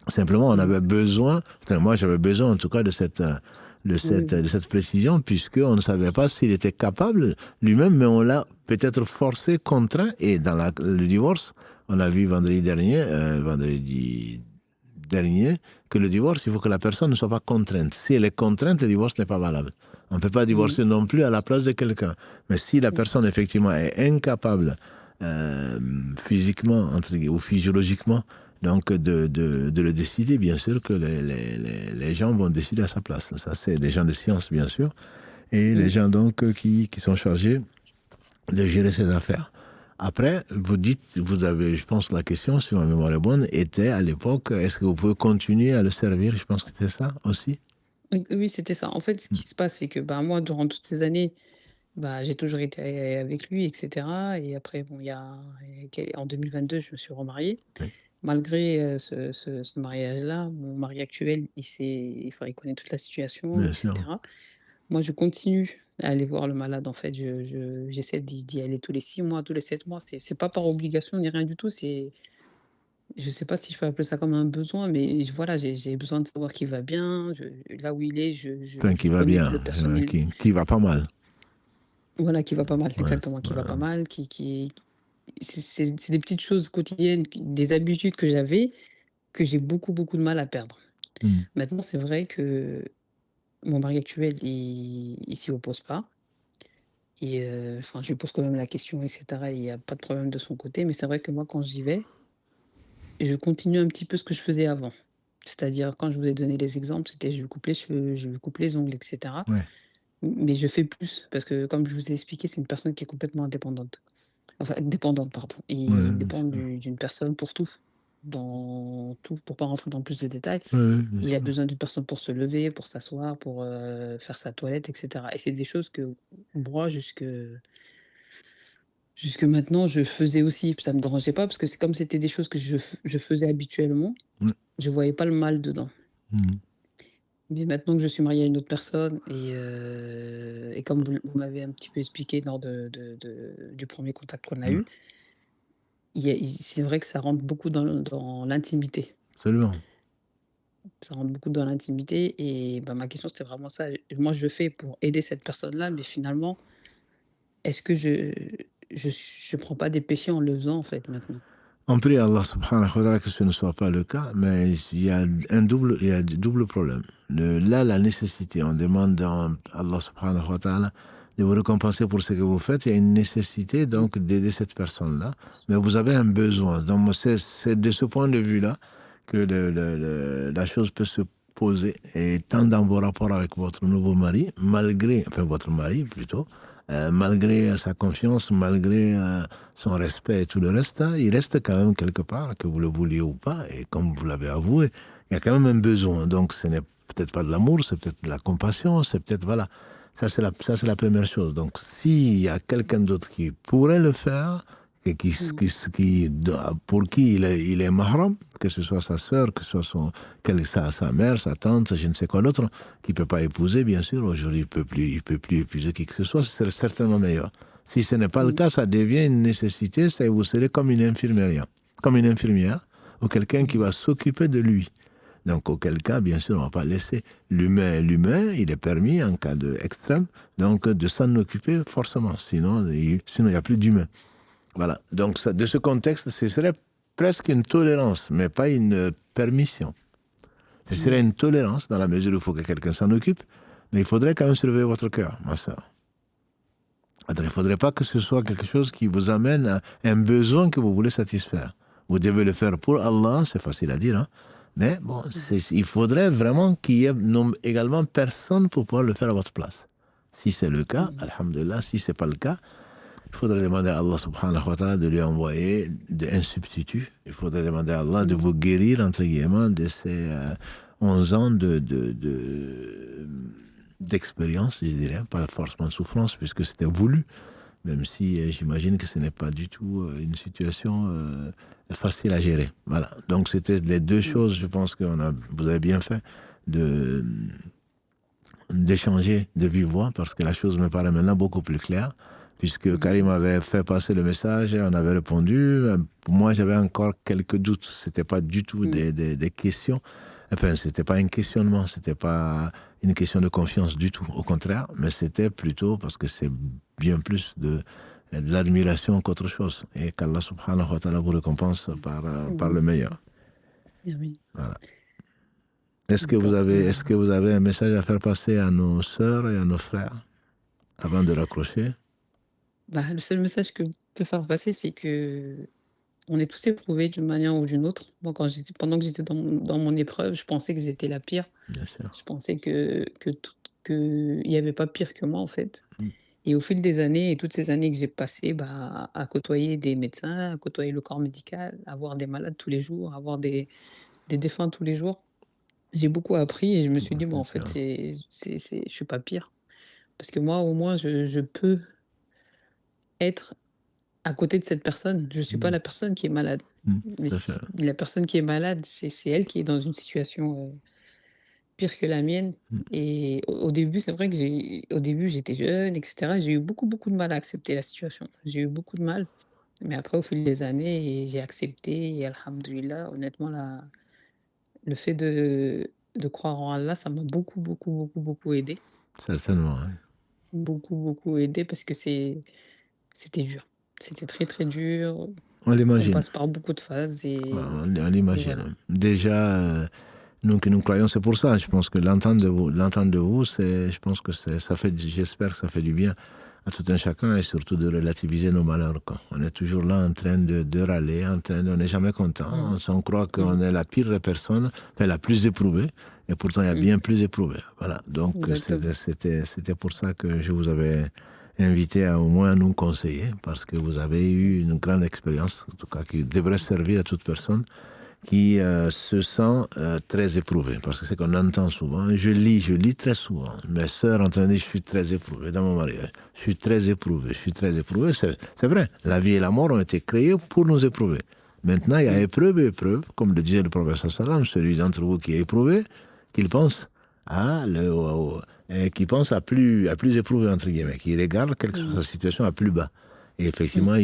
Simplement, on avait besoin, enfin, moi j'avais besoin en tout cas de cette précision, puisqu'on ne savait pas s'il était capable lui-même, mais on l'a peut-être forcé, contraint, et dans le divorce, on a vu vendredi dernier, que le divorce, il faut que la personne ne soit pas contrainte. Si elle est contrainte, le divorce n'est pas valable. On ne peut pas divorcer non plus à la place de quelqu'un. Mais si la personne, effectivement, est incapable physiquement ou physiologiquement, donc de le décider, bien sûr que les gens vont décider à sa place. Ça, c'est des gens de science, bien sûr, et les gens donc qui sont chargés de gérer ces affaires. Après, vous dites, vous avez, je pense, la question, si ma mémoire est bonne, était à l'époque, est-ce que vous pouvez continuer à le servir? Je pense que c'était ça aussi. Oui, oui, c'était ça. En fait, ce qui se passe, c'est que bah, moi, durant toutes ces années, bah, j'ai toujours été avec lui, etc. Et après, bon, en 2022, je me suis remariée. Oui. Malgré ce mariage-là, mon mari actuel, il connaît toute la situation, Bien sûr. etc. Moi, je continue à aller voir le malade. En fait, j'essaie d'y aller tous les 6 mois, tous les 7 mois. C'est pas par obligation ni rien du tout. Je sais pas si je peux appeler ça comme un besoin, mais voilà, j'ai besoin de savoir qu'il va bien. Là où il est, Enfin, je qui va connais bien, le personnel. qui va pas mal. Voilà, qui va pas mal, Ouais, exactement, qui va pas ouais. mal, c'est des petites choses quotidiennes, des habitudes que j'avais, que j'ai beaucoup, beaucoup de mal à perdre. Mm. Maintenant, c'est vrai que mon mari actuel, il s'y oppose pas et enfin, je lui pose quand même la question et cetera, il y a pas de problème de son côté, mais c'est vrai que moi, quand j'y vais, je continue un petit peu ce que je faisais avant. C'est-à-dire, quand je vous ai donné les exemples, c'était je lui coupe les cheveux, je lui coupe les ongles et cetera, Ouais. mais je fais plus parce que comme je vous ai expliqué, c'est une personne qui est complètement indépendante. Enfin, dépendante, pardon. Ouais, Il bien dépend sûr. d'une personne pour tout. Dans tout, pour pas rentrer dans plus de détails, Ouais, bien il a sûr. besoin d'une personne pour se lever, pour s'asseoir, pour, faire sa toilette et cetera et c'est des choses que moi, jusque maintenant, je faisais aussi. Ça me dérangeait pas parce que c'est comme c'était des choses que je faisais habituellement, Ouais. je voyais pas le mal dedans. Mm. Mais maintenant que je suis mariée à une autre personne et comme vous m'avez un petit peu expliqué lors du premier contact qu'on a Ouais. eu, c'est vrai que ça rentre beaucoup dans l'intimité. Absolument. Ça rentre beaucoup dans l'intimité et bah, ma question, c'était vraiment ça. Moi, je le fais pour aider cette personne-là, mais finalement, est-ce que je prends pas des péchés en le faisant, en fait, maintenant? On prie Allah subhanahu wa ta'ala que ce ne soit pas le cas, mais il y a un double problème. Là, la nécessité, on demande à Allah subhanahu wa ta'ala de vous récompenser pour ce que vous faites. Il y a une nécessité Mmh. donc d'aider cette personne-là, mais vous avez un besoin. Donc c'est de ce point de vue-là que la chose peut se poser. Et tant dans vos rapports avec votre nouveau mari, enfin votre mari plutôt, malgré sa confiance, malgré son respect et tout le reste, hein, il reste quand même quelque part, que vous le vouliez ou pas, et comme vous l'avez avoué, il y a quand même un besoin. Donc ce n'est peut-être pas de l'amour, c'est peut-être de la compassion, c'est peut-être, voilà. Ça, c'est la première chose. Donc s'il y a quelqu'un d'autre qui pourrait le faire, et Mmh. pour qui il est mahram, que ce soit sa sœur, que ce soit sa mère, sa tante, je ne sais quoi d'autre, qui ne peut pas épouser, bien sûr. Aujourd'hui, il peut plus épouser qui que ce soit, c'est certainement meilleur. Si ce n'est pas le Mmh. cas, ça devient une nécessité, ça, vous serez comme une infirmière, ou quelqu'un qui Mmh. va s'occuper de lui. Donc, auquel cas, bien sûr, on ne va pas laisser l'humain, il est permis, en cas d'extrême, donc de s'en occuper forcément. Sinon, il n'y a plus d'humain. Voilà. Donc, de ce contexte, ce serait presque une tolérance, mais pas une permission. Ce serait Mmh. une tolérance dans la mesure où il faut que quelqu'un s'en occupe, mais il faudrait quand même surveiller votre cœur, ma soeur. Il ne faudrait pas que ce soit quelque chose qui vous amène à un besoin que vous voulez satisfaire. Vous devez le faire pour Allah, c'est facile à dire, hein? Mais bon, Mmh. il faudrait vraiment qu'il y ait également personne pour pouvoir le faire à votre place. Si c'est le cas, Mmh. alhamdulillah, si ce n'est pas le cas, il faudrait demander à Allah subhanahu wa ta'ala de lui envoyer un substitut. Il faudrait demander à Allah de vous guérir, entre guillemets, de ces 11 ans d'expérience, je dirais, pas forcément de souffrance, puisque c'était voulu, même si j'imagine que ce n'est pas du tout une situation facile à gérer. Voilà. Donc c'était les deux choses, je pense que vous avez bien fait d'échanger de vive voix, parce que la chose me paraît maintenant beaucoup plus claire, puisque Karim avait fait passer le message, on avait répondu. Pour moi, j'avais encore quelques doutes. C'était pas du tout des questions. Enfin, c'était pas un questionnement, c'était pas une question de confiance du tout. Au contraire, mais c'était plutôt parce que c'est bien plus de l'admiration qu'autre chose. Et qu'Allah subhanahu wa ta'ala vous récompense par le meilleur. Oui. Voilà. Est-ce que vous avez un message à faire passer à nos sœurs et à nos frères avant de raccrocher? Le seul message que je peux faire passer, c'est que on est tous éprouvés d'une manière ou d'une autre. Moi, pendant que j'étais dans mon épreuve, je pensais que j'étais la pire. Bien sûr. Je pensais qu'il n'y avait pas pire que moi, en fait. Et au fil des années, et toutes ces années que j'ai passées à côtoyer des médecins, à côtoyer le corps médical, à voir des malades tous les jours, à voir des défunts tous les jours, j'ai beaucoup appris et je me suis dit, en fait, je suis pas pire. Parce que moi, au moins, je peux être à côté de cette personne. Je ne suis pas la personne qui est malade. Mais la personne qui est malade, c'est elle qui est dans une situation pire que la mienne. Et au début, c'est vrai que j'étais jeune, etc. J'ai eu beaucoup, beaucoup de mal à accepter la situation. J'ai eu beaucoup de mal. Mais après, au fil des années, j'ai accepté. Et alhamdoulilah, honnêtement, le fait de croire en Allah, ça m'a beaucoup, beaucoup, beaucoup, beaucoup aidé. Certainement, oui. Beaucoup, beaucoup aidé parce que c'était dur. C'était très, très dur. On On l'imagine. passe par beaucoup de phases On l'imagine. voilà. Déjà, nous qui nous croyons, c'est pour ça. Je pense que l'entendre de vous, je pense que j'espère que ça fait du bien à tout un chacun et surtout de relativiser nos malheurs, quoi. On est toujours là en train de râler, on n'est jamais content. On croit qu'on est la pire personne, enfin la plus éprouvée, et pourtant il y a bien plus éprouvée. Voilà. Donc c'était pour ça que je vous avais invité à au moins nous conseiller, parce que vous avez eu une grande expérience, en tout cas qui devrait servir à toute personne qui se sent très éprouvée. Parce que c'est qu'on entend souvent, je lis très souvent, mes sœurs en train de dire, je suis très éprouvé dans mon mariage, je suis très éprouvé. C'est vrai, la vie et la mort ont été créées pour nous éprouver. Maintenant, il y a épreuve et épreuve, comme le disait le prophète sallam, celui d'entre vous qui est éprouvé, qu'il pense à plus éprouvé, entre guillemets, qui regarde quelque chose, sa situation à plus bas. Et effectivement,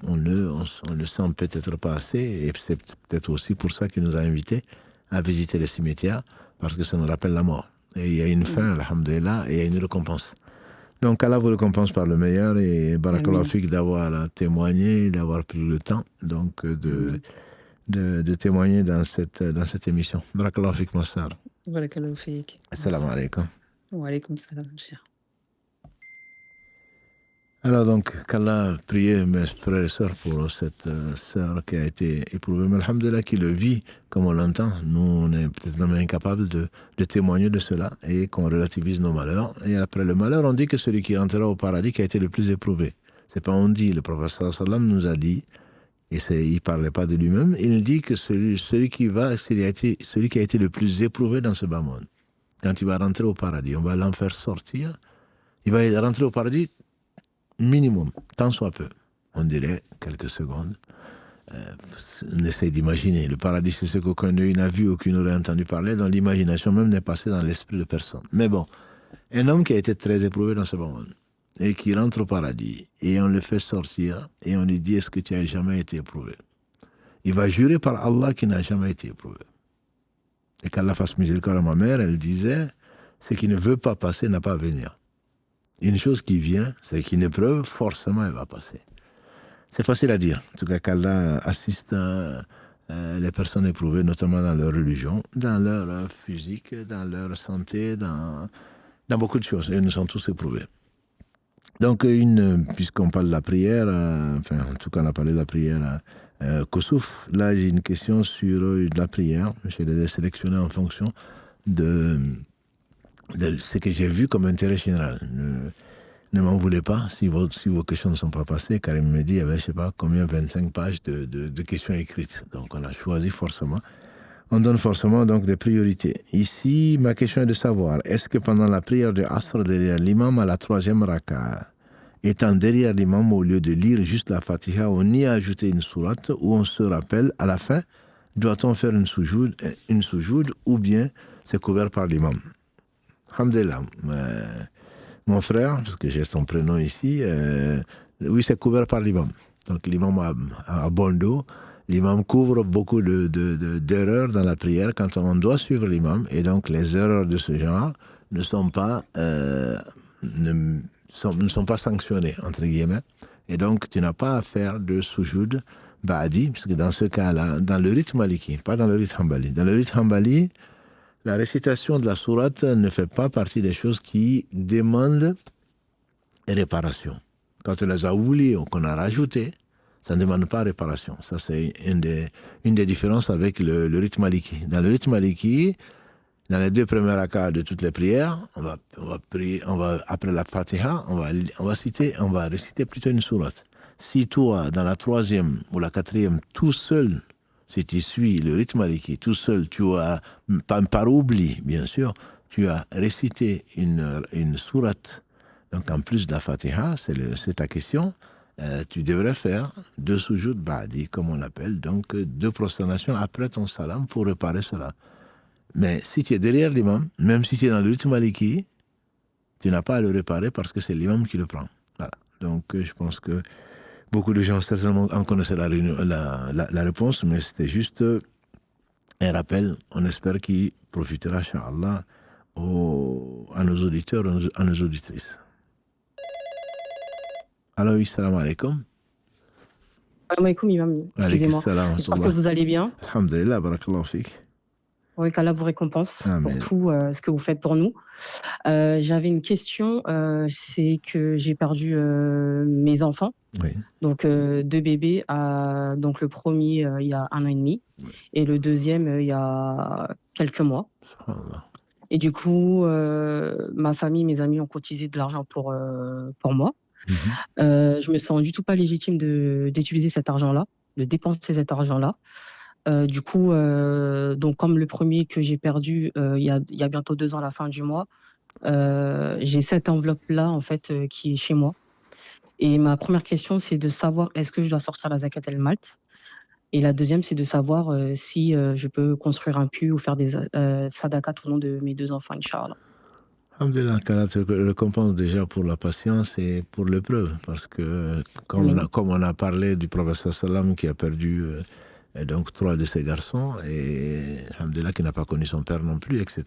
on le sent peut-être pas assez, et c'est peut-être aussi pour ça qu'il nous a invités à visiter les cimetières, parce que ça nous rappelle la mort. Et il y a une fin, alhamdulillah, et il y a une récompense. Donc Allah vous récompense par le meilleur, et barakallahu fik d'avoir témoigné, d'avoir pris le temps donc de témoigner dans cette émission. Barakallahu fik, ma sœur. Barakallahu fik. Assalamu alaikum. Wa alaikum salam, cher. Alors donc, qu'Allah prie mes frères et sœurs pour cette sœur qui a été éprouvée, mais alhamdoulilah qui le vit comme on l'entend. Nous, on est peut-être même incapables de témoigner de cela et qu'on relativise nos malheurs. Et après le malheur, on dit que celui qui rentrera au paradis qui a été le plus éprouvé. C'est pas on dit, le prophète sallallahu alayhi wa sallam nous a dit, et il ne parlait pas de lui-même, il dit que celui qui a été le plus éprouvé dans ce bas monde, quand il va rentrer au paradis, on va l'en faire sortir, il va rentrer au paradis minimum, tant soit peu, on dirait quelques secondes. On essaie d'imaginer. Le paradis, c'est ce qu'aucun d'eux n'a vu, aucun n'aurait entendu parler, dont l'imagination même n'est passée dans l'esprit de personne. Mais bon, un homme qui a été très éprouvé dans ce monde, et qui rentre au paradis, et on le fait sortir, et on lui dit, est-ce que tu as jamais été éprouvé? Il va jurer par Allah qu'il n'a jamais été éprouvé. Et qu'Allah fasse miséricorde à ma mère, elle disait, ce qui ne veut pas passer n'a pas à venir. Une chose qui vient, c'est qu'une épreuve, forcément, elle va passer. C'est facile à dire. En tout cas, qu'Allah assiste les personnes éprouvées, notamment dans leur religion, dans leur physique, dans leur santé, dans beaucoup de choses. Et nous sommes tous éprouvés. Donc, puisqu'on parle de la prière, en tout cas, on a parlé de la prière Kosouf, là, j'ai une question sur la prière. Je les ai sélectionnés en fonction de ce que j'ai vu comme intérêt général. Ne m'en voulez pas si vos questions ne sont pas passées, car il me dit, il y avait, je sais pas combien, 25 pages de questions écrites. Donc on a choisi forcément. On donne forcément donc des priorités. Ici, ma question est de savoir, est-ce que pendant la prière de Asr derrière l'imam à la 3e raka, étant derrière l'imam, au lieu de lire juste la Fatiha, on y a ajouté une sourate où on se rappelle à la fin, doit-on faire une soujoud ou bien c'est couvert par l'imam? Alhamdulillah. Mon frère, parce que j'ai son prénom ici, oui, c'est couvert par l'imam. Donc l'imam a bon dos. L'imam couvre beaucoup d'erreurs dans la prière quand on doit suivre l'imam. Et donc les erreurs de ce genre ne sont pas, ne sont pas sanctionnées, entre guillemets. Et donc tu n'as pas à faire de soujoud ba'di, parce que dans ce cas-là, dans le rite maliki, pas dans le rite hanbali. Dans le rite hanbali, la récitation de la sourate ne fait pas partie des choses qui demandent réparation. Quand on les a oubliées ou qu'on a rajoutées, ça ne demande pas réparation. Ça, c'est une des différences avec le rite maliki. Dans le rite maliki, dans les 2 premiers rakats de toutes les prières, on va prier, après la Fatiha, on va réciter plutôt une sourate. Si toi, dans la 3e ou la 4e, tout seul, si tu suis le rite maliki, tout seul, tu as, par oubli, bien sûr, tu as récité une sourate, donc en plus de la Fatiha, c'est ta question, tu devrais faire 2 sujoud ba'di, comme on l'appelle, donc 2 prosternations après ton salam pour réparer cela. Mais si tu es derrière l'imam, même si tu es dans le rite maliki, tu n'as pas à le réparer parce que c'est l'imam qui le prend. Voilà. Donc je pense que beaucoup de gens certainement en connaissaient la réponse, mais c'était juste un rappel. On espère qu'il profitera, Inch'Allah, à nos auditeurs, à nos auditrices. Alors, salam alaikum. Salam alaikum, imam. Excusez-moi. J'espère que vous allez bien. Alhamdulillah, barakallahu fik. Oui, qu'Allah vous récompense pour tout ce que vous faites pour nous. J'avais une question, c'est que j'ai perdu mes enfants. Oui. Donc 2 bébés, donc le premier il y a 1 an et demi et le deuxième il y a quelques mois. Et du coup, ma famille, mes amis ont cotisé de l'argent pour moi. Je me sens du tout pas légitime d'utiliser cet argent-là, de dépenser cet argent-là. Du coup, donc comme le premier que j'ai perdu il y a bientôt 2 ans à la fin du mois, j'ai cette enveloppe-là en fait qui est chez moi. Et ma première question, c'est de savoir est-ce que je dois sortir la zakat el-malt. Et la deuxième, c'est de savoir si je peux construire un puits ou faire des sadaqat au nom de mes 2 enfants, Inch'Allah. Alhamdulillah, qu'Allah te récompense déjà pour la patience et pour l'épreuve. Parce que, comme on a parlé du prophète sallam qui a perdu donc 3 de ses garçons, et alhamdulillah, qui n'a pas connu son père non plus, etc.,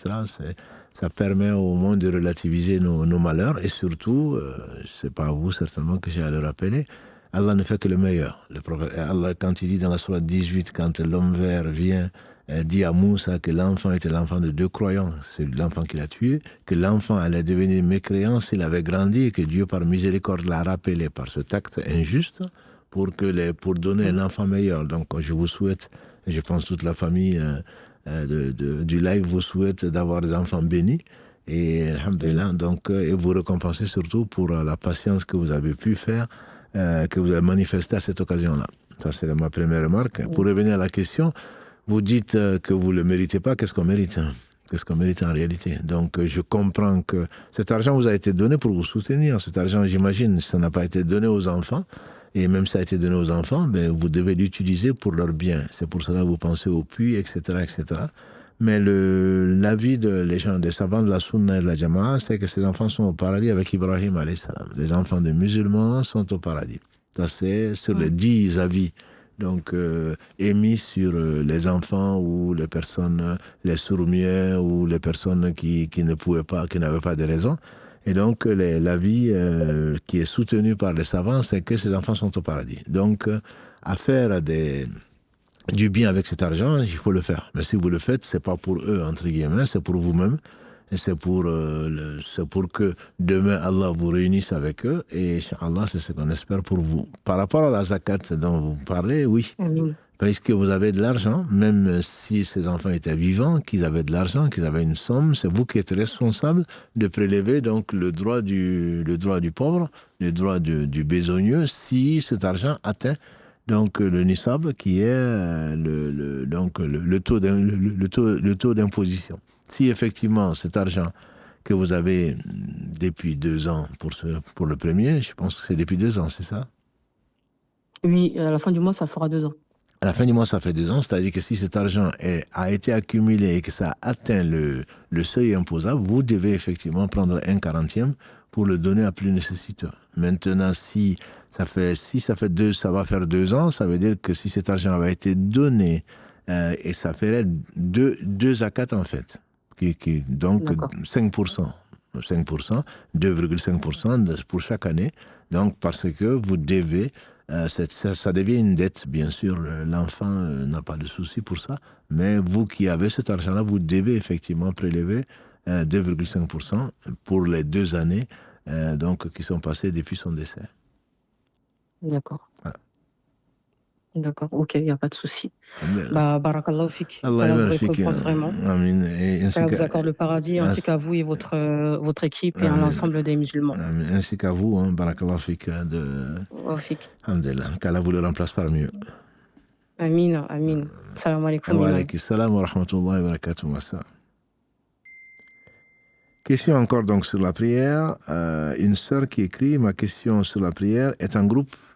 ça permet au monde de relativiser nos malheurs. Et surtout, c'est pas à vous certainement que j'ai à le rappeler, Allah ne fait que le meilleur. Le prophète, Allah, quand il dit dans la sourate 18, quand l'homme vert vient, dit à Moussa que l'enfant était l'enfant de 2 croyants, c'est l'enfant qu'il a tué, que l'enfant allait devenir mécréant s'il avait grandi et que Dieu, par miséricorde, l'a rappelé par ce acte injuste pour donner un enfant meilleur. Donc, je vous souhaite, et je pense toute la famille du live vous souhaite d'avoir des enfants bénis. Et alhamdulillah, donc, et vous récompenser surtout pour la patience que vous avez pu faire, que vous avez manifesté à cette occasion-là. Ça, c'est ma première remarque. Pour revenir à la question, vous dites que vous ne le méritez pas, qu'est-ce qu'on mérite? Qu'est-ce qu'on mérite en réalité? Donc, je comprends que cet argent vous a été donné pour vous soutenir. Cet argent, j'imagine, ça n'a pas été donné aux enfants. Et même si ça a été donné aux enfants, ben, vous devez l'utiliser pour leur bien. C'est pour cela que vous pensez au puits, etc., etc. Mais l'avis des gens, des savants de la Sunna et de la Jama'a, c'est que ces enfants sont au paradis avec Ibrahim alayhi salam. Les enfants des musulmans sont au paradis. Ça, c'est sur les 10 avis donc émis sur les enfants ou les personnes, les sourds-muets ou les personnes qui ne pouvaient pas, qui n'avaient pas de raison. Et donc l'avis qui est soutenu par les savants, c'est que ces enfants sont au paradis. Donc à faire du bien avec cet argent, il faut le faire. Mais si vous le faites, c'est pas pour eux, entre guillemets, c'est pour vous-même. Et c'est pour que demain, Allah vous réunisse avec eux. Et Inch'Allah, c'est ce qu'on espère pour vous. Par rapport à la zakat dont vous parlez, oui. Parce que vous avez de l'argent, même si ces enfants étaient vivants, qu'ils avaient de l'argent, qu'ils avaient une somme, c'est vous qui êtes responsable de prélever donc le droit du pauvre, le droit du besogneux, si cet argent atteint donc le nisab qui est donc le taux d'imposition. Si effectivement cet argent que vous avez depuis 2 ans pour le premier, je pense que c'est depuis 2 ans, c'est ça? Oui, à la fin du mois, ça fera 2 ans. À la fin du mois, ça fait 2 ans, c'est-à-dire que si cet argent a été accumulé et que ça atteint le seuil imposable, vous devez effectivement prendre 1/40 pour le donner à plus nécessiteux. Maintenant, si ça va faire 2 ans, ça veut dire que si cet argent avait été donné, et ça ferait 2 zakat en fait, donc D'accord. 5%, 2,5% pour chaque année, donc parce que vous devez. Ça devient une dette, bien sûr, l'enfant n'a pas de souci pour ça, mais vous qui avez cet argent-là, vous devez effectivement prélever 2,5% pour les 2 années donc, qui sont passées depuis son décès. D'accord. Voilà. D'accord, ok, il n'y a pas de souci. Alhamdulillah. Barakallahu fik. Allah Allah vous yabarak fik. récompense vraiment. Amin. Et ainsi Allah vous qu'à accorde le paradis, ainsi qu'à vous et votre équipe et à Amin. l'ensemble des musulmans. Amin. Ainsi qu'à vous, barakallahu fik, Fik. Alhamdulillah, qu'Allah vous le remplace par mieux. Amin, amin. Salam alaikum. Wa imam. alaykum salam wa rahmatullahi wa barakatuh. Question encore donc sur la prière. Une sœur qui écrit: ma question sur la prière est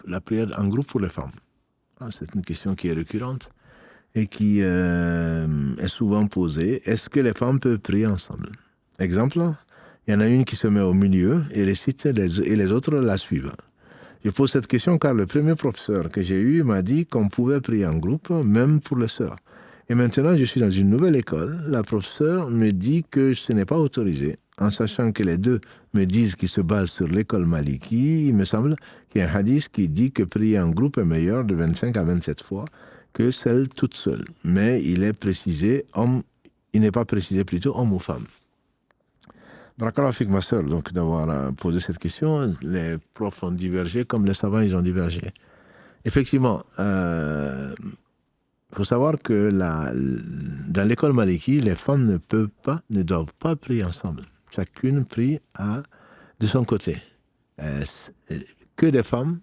la prière en groupe pour les femmes. C'est une question qui est récurrente et qui est souvent posée. Est-ce que les femmes peuvent prier ensemble? Exemple, il y en a une qui se met au milieu et récite et les autres la suivent. Je pose cette question car le premier professeur que j'ai eu m'a dit qu'on pouvait prier en groupe, même pour les sœurs. Et maintenant, je suis dans une nouvelle école. La professeure me dit que ce n'est pas autorisé. En sachant que les deux me disent qu'ils se basent sur l'école Maliki, il me semble qu'il y a un hadith qui dit que prier en groupe est meilleur de 25 à 27 fois que celle toute seule. Mais il n'est pas précisé plutôt homme ou femme. Barakallahu fik, ma sœur, donc d'avoir posé cette question. Les profs ont divergé comme les savants, ils ont divergé. Effectivement, il faut savoir que dans l'école Maliki, les femmes ne doivent pas prier ensemble. Chacune prie de son côté. Que des femmes,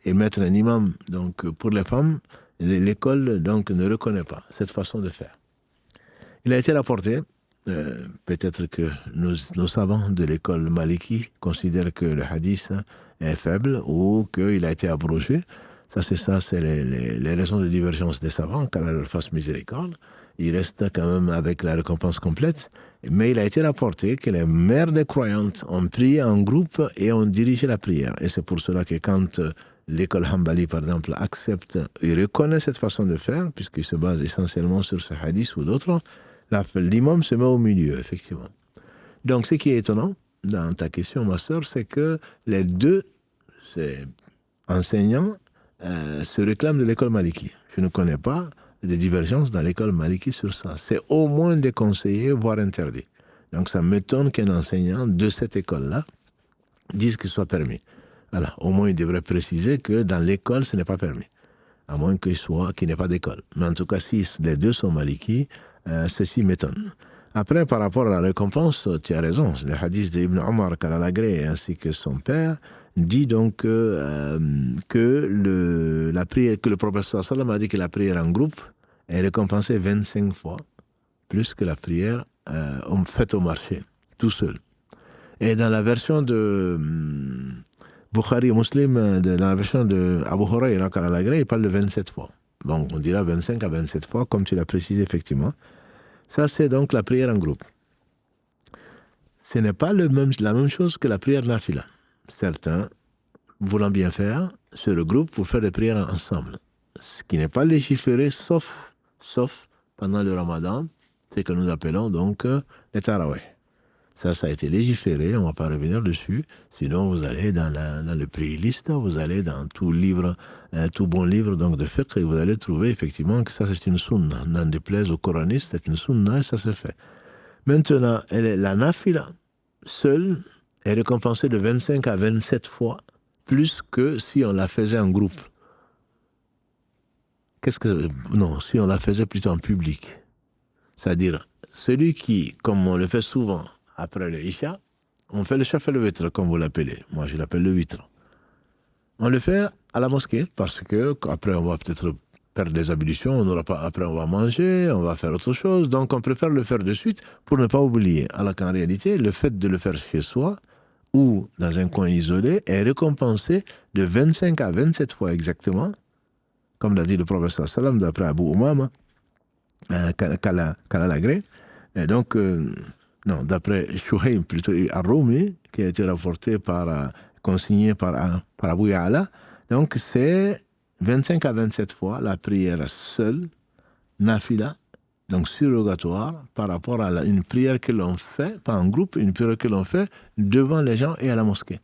et mettre un imam donc, pour les femmes, l'école donc, ne reconnaît pas cette façon de faire. Il a été rapporté, peut-être que nos savants de l'école Maliki considèrent que le hadith est faible ou qu'il a été abrogé. C'est les raisons de divergence des savants, qu'Allah leur fasse miséricorde. Il reste quand même avec la récompense complète. Mais il a été rapporté que les mères des croyantes ont prié en groupe et ont dirigé la prière. Et c'est pour cela que quand l'école Hanbali, par exemple, accepte et reconnaît cette façon de faire, puisqu'il se base essentiellement sur ce hadith ou d'autres, l'imam se met au milieu, effectivement. Donc, ce qui est étonnant dans ta question, ma sœur, c'est que les deux enseignants se réclament de l'école Maliki. Je ne connais pas de divergence dans l'école Maliki sur ça. C'est au moins déconseillé, voire interdit. Donc ça m'étonne qu'un enseignant de cette école-là dise qu'il soit permis. Voilà. Au moins il devrait préciser que dans l'école, ce n'est pas permis. À moins qu'il n'ait pas d'école. Mais en tout cas, si les deux sont Maliki, ceci m'étonne. Après, par rapport à la récompense, tu as raison. Le hadith d'Ibn Omar, qu'Allah l'agrée, ainsi que son père, dit donc que le prophète sallam a dit que la prière en groupe est récompensée 25 fois plus que la prière faite au marché, tout seul. Et dans la version de Bukhari Muslim, dans la version de Abu Huraira, il parle de 27 fois. Donc on dira 25 à 27 fois, comme tu l'as précisé effectivement. Ça, c'est donc la prière en groupe. Ce n'est pas la même chose que la prière nafila. Certains, voulant bien faire, se regroupent pour faire des prières ensemble. Ce qui n'est pas légiféré, sauf pendant le ramadan, c'est que nous appelons donc les tarawih. Ça a été légiféré, on ne va pas revenir dessus. Sinon, vous allez dans le playlist, vous allez dans tout bon livre donc, de fiqh, et vous allez trouver effectivement que ça c'est une sunna. N'en déplaise aux coranistes, c'est une sunna et ça se fait. Maintenant, la nafila, seule, est récompensée de 25 à 27 fois plus que si on la faisait en groupe. Non, si on la faisait plutôt en public. C'est-à-dire, celui qui, comme on le fait souvent après le Isha, on fait le Shaf le Witr, comme vous l'appelez. Moi, je l'appelle le Witr. On le fait à la mosquée, parce que après on va peut-être perdre des ablutions, on n'aura pas, après on va manger, on va faire autre chose. Donc on préfère le faire de suite pour ne pas oublier. Alors qu'en réalité, le fait de le faire chez soi ou dans un coin isolé est récompensé de 25 à 27 fois exactement, comme l'a dit le prophète sallam d'après Abu Umama, Kalalagré. Et donc, non, d'après Shuhaym, plutôt Ar-Rumi, qui a été rapporté consigné par Abu Ya'la. Donc, c'est 25 à 27 fois la prière seule, nafila, donc surrogatoire, par rapport à une prière que l'on fait, pas en groupe, une prière que l'on fait devant les gens et à la mosquée.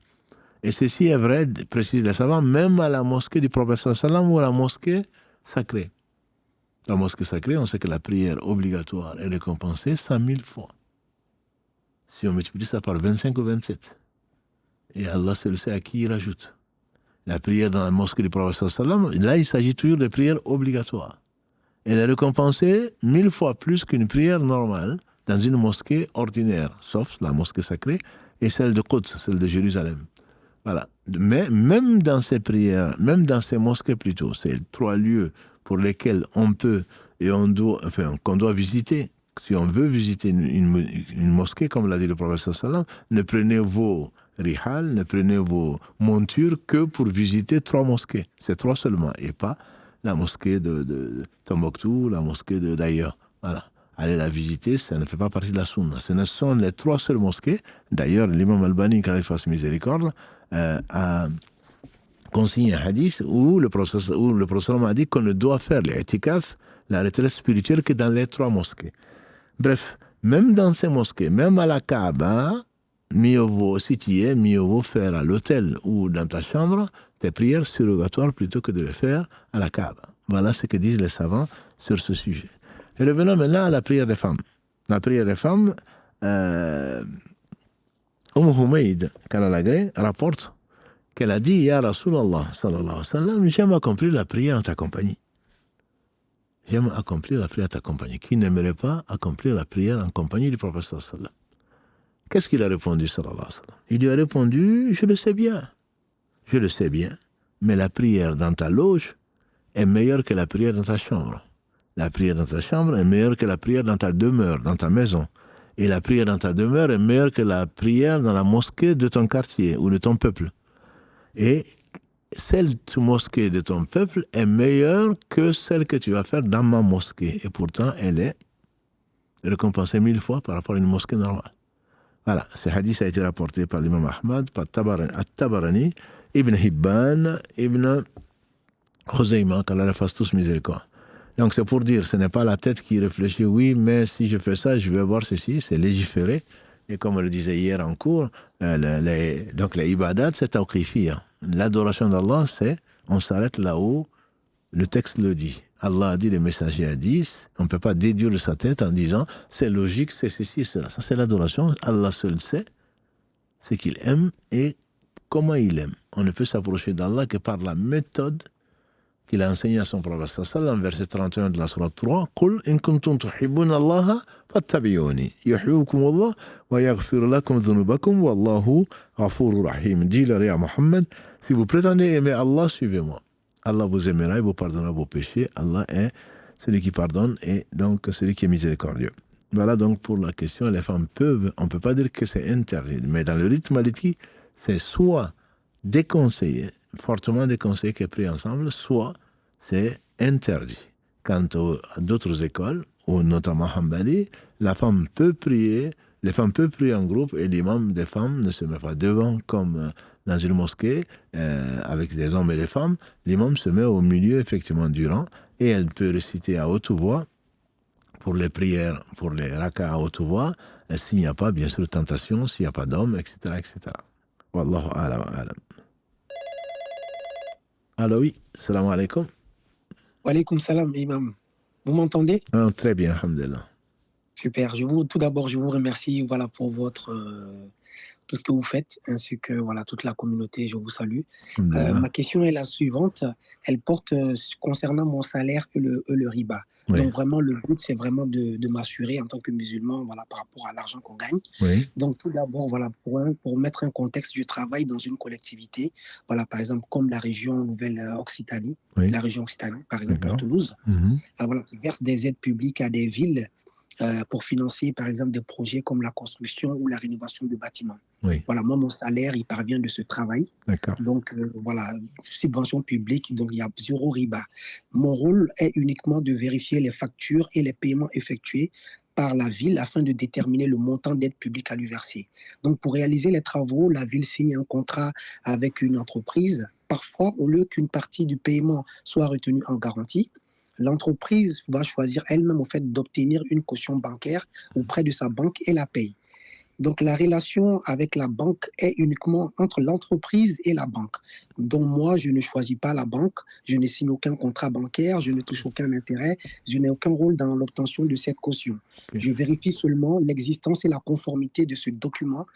Et ceci est vrai, précise les savants, même à la mosquée du prophète sallam ou à la mosquée sacrée. La mosquée sacrée, on sait que la prière obligatoire est récompensée 100 000 fois. Si on multiplie ça par 25 ou 27, et Allah seul sait à qui il rajoute. La prière dans la mosquée du prophète sallam, là il s'agit toujours de prière obligatoire. Elle est récompensée 1000 fois plus qu'une prière normale dans une mosquée ordinaire, sauf la mosquée sacrée et celle de Quds, celle de Jérusalem. Voilà. Mais même dans ces prières, même dans ces mosquées plutôt, c'est 3 lieux pour lesquels on peut et qu'on doit visiter. Si on veut visiter une mosquée, comme l'a dit le prophète sallam, ne prenez vos rihal, ne prenez vos montures que pour visiter 3 mosquées. C'est 3 seulement, et pas la mosquée de Tombouctou, la mosquée d'ailleurs. Voilà. Aller la visiter, ça ne fait pas partie de la sunna. Ce ne sont les 3 seules mosquées. D'ailleurs, l'imam Albani, quand il fasse miséricorde, a consigné un hadith où le prophète a dit qu'on ne doit faire l'i'tikaf, la retraite spirituelle, que dans les 3 mosquées. Bref, même dans ces mosquées, même à la Kaaba, mieux vaut, si tu y es, mieux vaut faire à l'hôtel ou dans ta chambre tes prières surrogatoires plutôt que de les faire à la Kaaba. Voilà ce que disent les savants sur ce sujet. Et revenons maintenant à la prière des femmes. La prière des femmes, Humayd, Kalalagré, rapporte qu'elle a dit, Ya Rasulallah, sallallahu alayhi wa sallam, j'aime accomplir la prière en ta compagnie. J'aime accomplir la prière en ta compagnie. Qui n'aimerait pas accomplir la prière en compagnie du prophète sallallahu alayhi wa sallam? Qu'est-ce qu'il a répondu, sallallahu alayhi wa sallam? Il lui a répondu, je le sais bien, mais la prière dans ta loge est meilleure que la prière dans ta chambre. La prière dans ta chambre est meilleure que la prière dans ta demeure, dans ta maison. Et la prière dans ta demeure est meilleure que la prière dans la mosquée de ton quartier ou de ton peuple. Et celle de mosquée de ton peuple est meilleure que celle que tu vas faire dans ma mosquée. Et pourtant, elle est récompensée 1000 fois par rapport à une mosquée normale. Voilà, ce hadith a été rapporté par l'imam Ahmad, par At-Tabarani, Ibn Hibban, Ibn Khuzayma, qu'Allah les fasse tous miséricorde. Donc c'est pour dire, ce n'est pas la tête qui réfléchit, oui, mais si je fais ça, je vais avoir ceci, c'est légiféré. Et comme on le disait hier en cours, donc les ibadat, c'est tawqifiyya. L'adoration d'Allah, c'est, on s'arrête là où le texte le dit. Allah a dit, le messager a dit, on ne peut pas déduire de sa tête en disant, c'est logique, c'est ceci et cela. Ça, c'est l'adoration. Allah seul sait ce qu'il aime et comment il aime. On ne peut s'approcher d'Allah que par la méthode qu'il a enseigné à son prophète sallam, verset 31 de la sourate 3, Qul in kuntum tuhibbuna Allah fattabi'uni yuhibbukum Allah wa yaghfir lakum dhunubakum wallahu ghafurur rahim. Dis-leur à Mohammed, si vous prétendez aimer Allah, suivez-moi. Allah vous aimera et vous pardonnera vos péchés. Allah est celui qui pardonne et donc celui qui est miséricordieux. Voilà donc pour la question, les femmes peuvent, on ne peut pas dire que c'est interdit, mais dans le rite maliki, c'est soit déconseillé, fortement déconseillé qu'est pris ensemble, soit c'est interdit. Quant à d'autres écoles, ou notamment Hanbali, la femme peut prier, les femmes peuvent prier en groupe et l'imam des femmes ne se met pas devant comme dans une mosquée avec des hommes et des femmes. L'imam se met au milieu effectivement du rang et elle peut réciter à haute voix pour les prières, pour les rakas à haute voix, s'il n'y a pas bien sûr de tentation, s'il n'y a pas d'hommes, etc., etc. Wallahu a'lam. Alors oui, salam alaikum. Wa alaykoum salam, imam. Vous m'entendez? Très bien, alhamdulillah. Super. Tout d'abord, je vous remercie voilà, pour tout ce que vous faites, ainsi que voilà, toute la communauté. Je vous salue. Alhamdulillah. Ma question est la suivante. Elle porte concernant mon salaire et le riba. Oui, Donc, vraiment, le but, c'est vraiment de m'assurer en tant que musulman voilà, par rapport à l'argent qu'on gagne. oui, Donc, tout d'abord, voilà, pour mettre un contexte, je travaille dans une collectivité, voilà, par exemple, comme la région Nouvelle-Occitanie, oui, la région Occitanie, par exemple, à d'accord. Toulouse, Mhm. voilà, qui verse des aides publiques à des villes pour financer, par exemple, des projets comme la construction ou la rénovation de bâtiments. Oui, Voilà, moi, mon salaire, il parvient de ce travail. d'accord. Donc, voilà, subvention publique, donc il y a zéro riba. Mon rôle est uniquement de vérifier les factures et les paiements effectués par la ville afin de déterminer le montant d'aide publique à lui verser. Donc, pour réaliser les travaux, la ville signe un contrat avec une entreprise. Parfois, au lieu qu'une partie du paiement soit retenue en garantie, l'entreprise va choisir elle-même au fait d'obtenir une caution bancaire auprès de sa banque et la paye. Donc la relation avec la banque est uniquement entre l'entreprise et la banque. Donc moi, je ne choisis pas la banque, je ne signe aucun contrat bancaire, je ne touche aucun intérêt, je n'ai aucun rôle dans l'obtention de cette caution. Ok. Je vérifie seulement l'existence et la conformité de ce document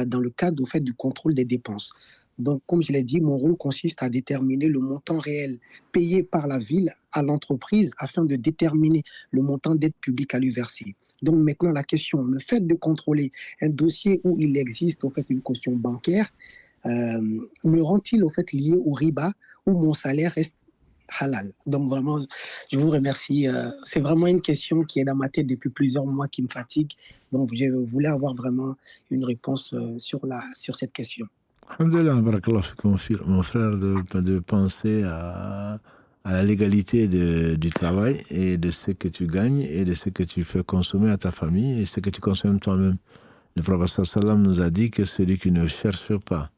dans le cadre au fait du contrôle des dépenses. Donc, comme je l'ai dit, mon rôle consiste à déterminer le montant réel payé par la ville à l'entreprise afin de déterminer le montant d'aide publique à lui verser. Donc maintenant, la question, le fait de contrôler un dossier où il existe au fait une caution bancaire, me rend-il au fait lié au riba où mon salaire reste halal? Donc vraiment, je vous remercie. C'est vraiment une question qui est dans ma tête depuis plusieurs mois, qui me fatigue. Donc je voulais avoir vraiment une réponse sur cette question. Alhamdulillah, barakallah fik, mon frère, de penser à la légalité du travail et de ce que tu gagnes et de ce que tu fais consommer à ta famille et ce que tu consommes toi-même. Le prophète sallam nous a dit que celui qui ne cherche pas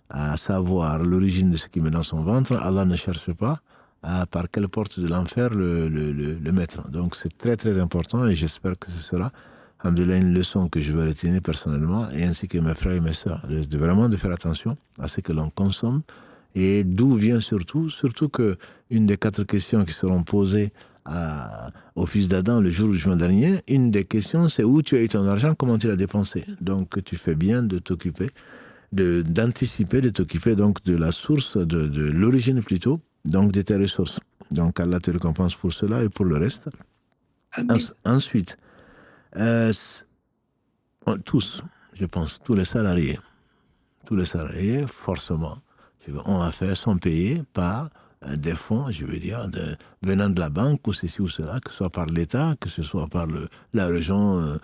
à savoir l'origine de ce qui met dans son ventre, Allah ne cherche pas par quelle porte de l'enfer le mettre. Donc c'est très très important et j'espère que ce sera, alhamdoulilah, une leçon que je vais retenir personnellement et ainsi que mes frères et mes sœurs. Vraiment de faire attention à ce que l'on consomme et d'où vient surtout que une des 4 questions qui seront posées au fils d'Adam le jour du jugement dernier, une des questions c'est où tu as eu ton argent, comment tu l'as dépensé. Donc tu fais bien de t'occuper d'anticiper, de t'occuper donc de la source, de l'origine plutôt, donc de tes ressources. Donc Allah te récompense pour cela et pour le reste. Amen. Ensuite, tous, je pense, tous les salariés, forcément, ont affaire, sont payés par des fonds, je veux dire, venant de la banque ou ceci ou cela, que ce soit par l'État, que ce soit par la région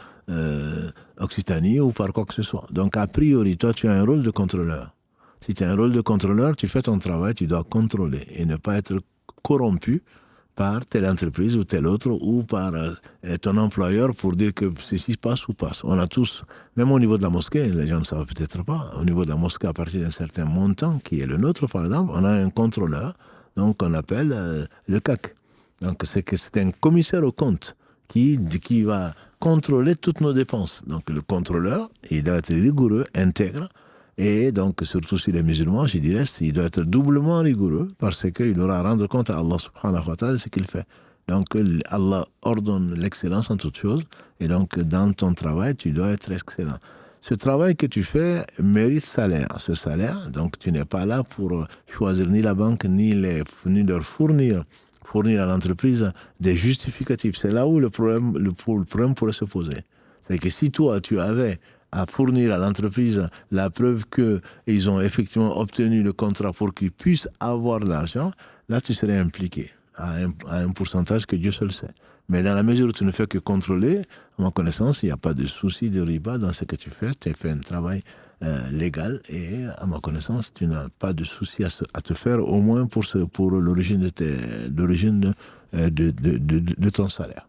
Occitanie ou par quoi que ce soit. Donc, a priori, toi, tu as un rôle de contrôleur. Si tu as un rôle de contrôleur, tu fais ton travail, tu dois contrôler et ne pas être corrompu par telle entreprise ou telle autre ou par ton employeur pour dire que ceci passe ou passe. On a tous, même au niveau de la mosquée, les gens ne savent peut-être pas, au niveau de la mosquée, à partir d'un certain montant qui est le nôtre, par exemple, on a un contrôleur, donc on appelle le CAC. Donc c'est un commissaire au compte qui va contrôler toutes nos dépenses. Donc le contrôleur, il doit être rigoureux, intègre, et donc, surtout si les musulmans, je dirais, il doit être doublement rigoureux parce qu'il aura à rendre compte à Allah subhanahu wa ta'ala de ce qu'il fait. Donc, Allah ordonne l'excellence en toutes choses. Et donc, dans ton travail, tu dois être excellent. Ce travail que tu fais mérite salaire. Ce salaire, donc, tu n'es pas là pour choisir ni la banque, ni leur fournir à l'entreprise des justificatifs. C'est là où le problème pourrait se poser. C'est que si toi, tu avais à fournir à l'entreprise la preuve qu'ils ont effectivement obtenu le contrat pour qu'ils puissent avoir l'argent, là tu serais impliqué à un pourcentage que Dieu seul sait. Mais dans la mesure où tu ne fais que contrôler, à ma connaissance, il n'y a pas de souci de riba dans ce que tu fais. Tu fais un travail légal et à ma connaissance, tu n'as pas de souci à te faire, au moins pour l'origine de ton salaire.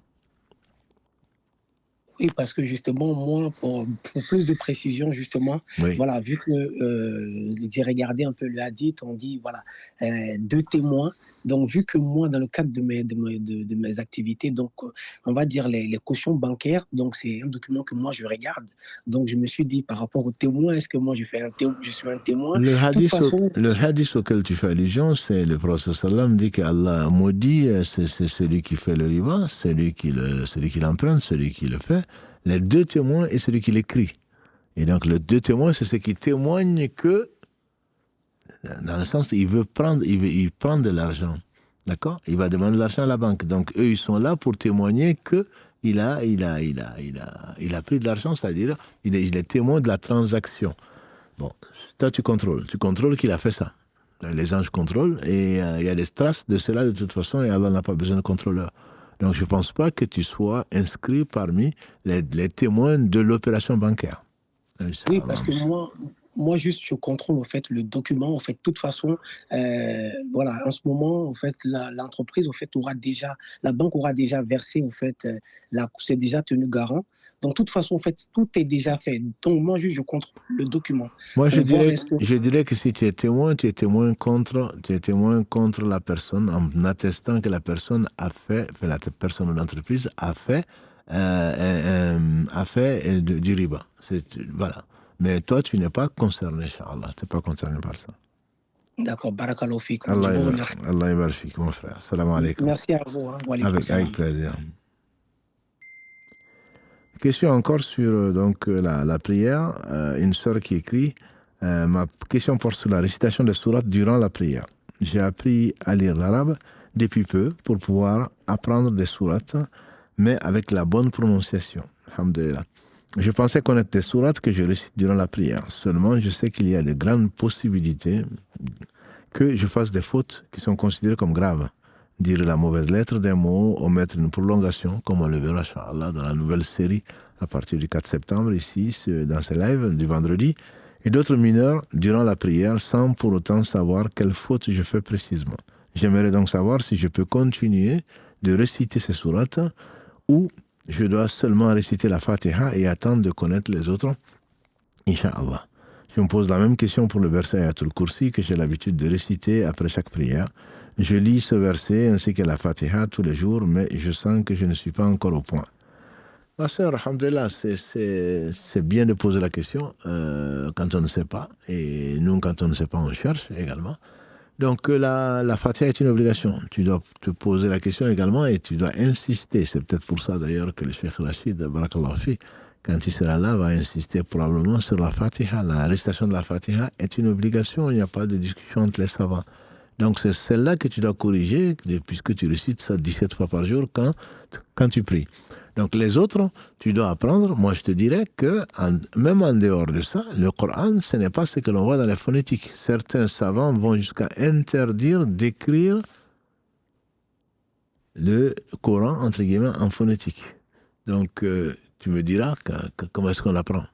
Oui, parce que justement, moi, pour plus de précision, justement, Oui. voilà, vu que j'ai regardé un peu le hadith, on dit, voilà, 2 témoins Donc, vu que moi, dans le cadre de mes activités, donc, on va dire les cautions bancaires, donc c'est un document que moi, je regarde. Donc, je me suis dit, par rapport au témoin, est-ce que moi, je suis un témoin? Le De toute façon, hadith auquel tu fais allusion, c'est le prophète sallam dit qu'Allah a maudit, c'est celui qui fait le riba, celui qui l'emprunte, celui qui le fait, les deux témoins et celui qui l'écrit. Et donc, les deux témoins, c'est ceux qui témoignent que, dans le sens, il prend de l'argent. D'accord? Il va demander de l'argent à la banque. Donc, eux, ils sont là pour témoigner que il a pris de l'argent, c'est-à-dire, il est témoin de la transaction. Bon, toi, tu contrôles qu'il a fait ça. Les anges contrôlent et il y a des traces de cela de toute façon et Allah n'a pas besoin de contrôleur. Donc, je ne pense pas que tu sois inscrit parmi les témoins de l'opération bancaire. Oui, parce que moi juste, je contrôle en fait le document. En fait, de toute façon, voilà, en ce moment, en fait, l'entreprise, en fait, la banque aura déjà versé, en fait, c'est déjà tenu garant. Donc, de toute façon, en fait, tout est déjà fait. Donc, moi, juste, je contrôle le document. Moi, je dirais que si tu es témoin, tu es témoin contre la personne en attestant que la personne la personne ou l'entreprise a fait du riba. Voilà. Mais toi, tu n'es pas concerné, Inch'Allah. Tu n'es pas concerné par ça. D'accord, barakallahu fik. Allah yabarak fik, mon frère. Salam alaikum. Merci à vous. Hein. Avec plaisir. Question encore sur la prière. Une sœur qui écrit ma question porte sur la récitation des sourates durant la prière. J'ai appris à lire l'arabe depuis peu pour pouvoir apprendre des sourates, mais avec la bonne prononciation. Alhamdulillah. Je pensais connaître des sourates que je récite durant la prière. Seulement, je sais qu'il y a de grandes possibilités que je fasse des fautes qui sont considérées comme graves. Dire la mauvaise lettre d'un mot, omettre une prolongation, comme on le verra, Inch'Allah, dans la nouvelle série à partir du 4 septembre, ici, dans ce live du vendredi, et d'autres mineurs durant la prière, sans pour autant savoir quelle faute je fais précisément. J'aimerais donc savoir si je peux continuer de réciter ces sourates ou je dois seulement réciter la Fatiha et attendre de connaître les autres, Inch'Allah. Je me pose la même question pour le verset Ayatul Kursi que j'ai l'habitude de réciter après chaque prière. Je lis ce verset ainsi que la Fatiha tous les jours, mais je sens que je ne suis pas encore au point. Ma sœur, alhamdulillah, c'est bien de poser la question quand on ne sait pas. Et nous, quand on ne sait pas, on cherche également. Donc la Fatiha est une obligation. Tu dois te poser la question également et tu dois insister. C'est peut-être pour ça d'ailleurs que le Cheikh Rachid, barakallahu fi, quand il sera là, va insister probablement sur la Fatiha. La récitation de la Fatiha est une obligation. Il n'y a pas de discussion entre les savants. Donc c'est celle-là que tu dois corriger puisque tu récites ça 17 fois par jour quand tu pries. Donc les autres, tu dois apprendre. Moi, je te dirais que même en dehors de ça, le Coran, ce n'est pas ce que l'on voit dans les phonétiques. Certains savants vont jusqu'à interdire d'écrire le Coran, entre guillemets, en phonétique. Donc, tu me diras comment est-ce qu'on l'apprend?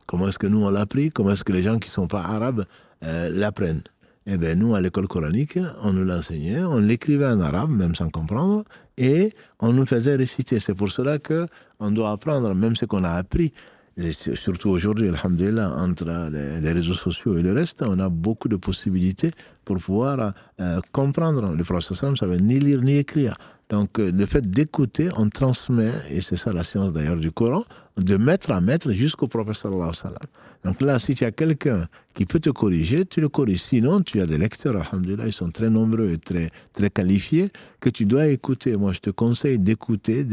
Comment est-ce que nous, on l'a appris? Comment est-ce que les gens qui ne sont pas arabes l'apprennent? Eh bien, nous, à l'école coranique, on nous l'enseignait, on l'écrivait en arabe, même sans comprendre, et on nous faisait réciter. C'est pour cela qu'on doit apprendre, même ce qu'on a appris, et surtout aujourd'hui, alhamdulillah, entre les réseaux sociaux et le reste, on a beaucoup de possibilités pour pouvoir comprendre. Le prophète sallam ne savait ni lire ni écrire. Donc, le fait d'écouter, on transmet, et c'est ça la science d'ailleurs du Coran, de maître à maître jusqu'au prophète sallallahu alayhi wa sallam. Donc là, si tu as quelqu'un qui peut te corriger, tu le corriges. Sinon, tu as des lecteurs, alhamdulillah, ils sont très nombreux et très, très qualifiés, que tu dois écouter. Moi, je te conseille d'écouter,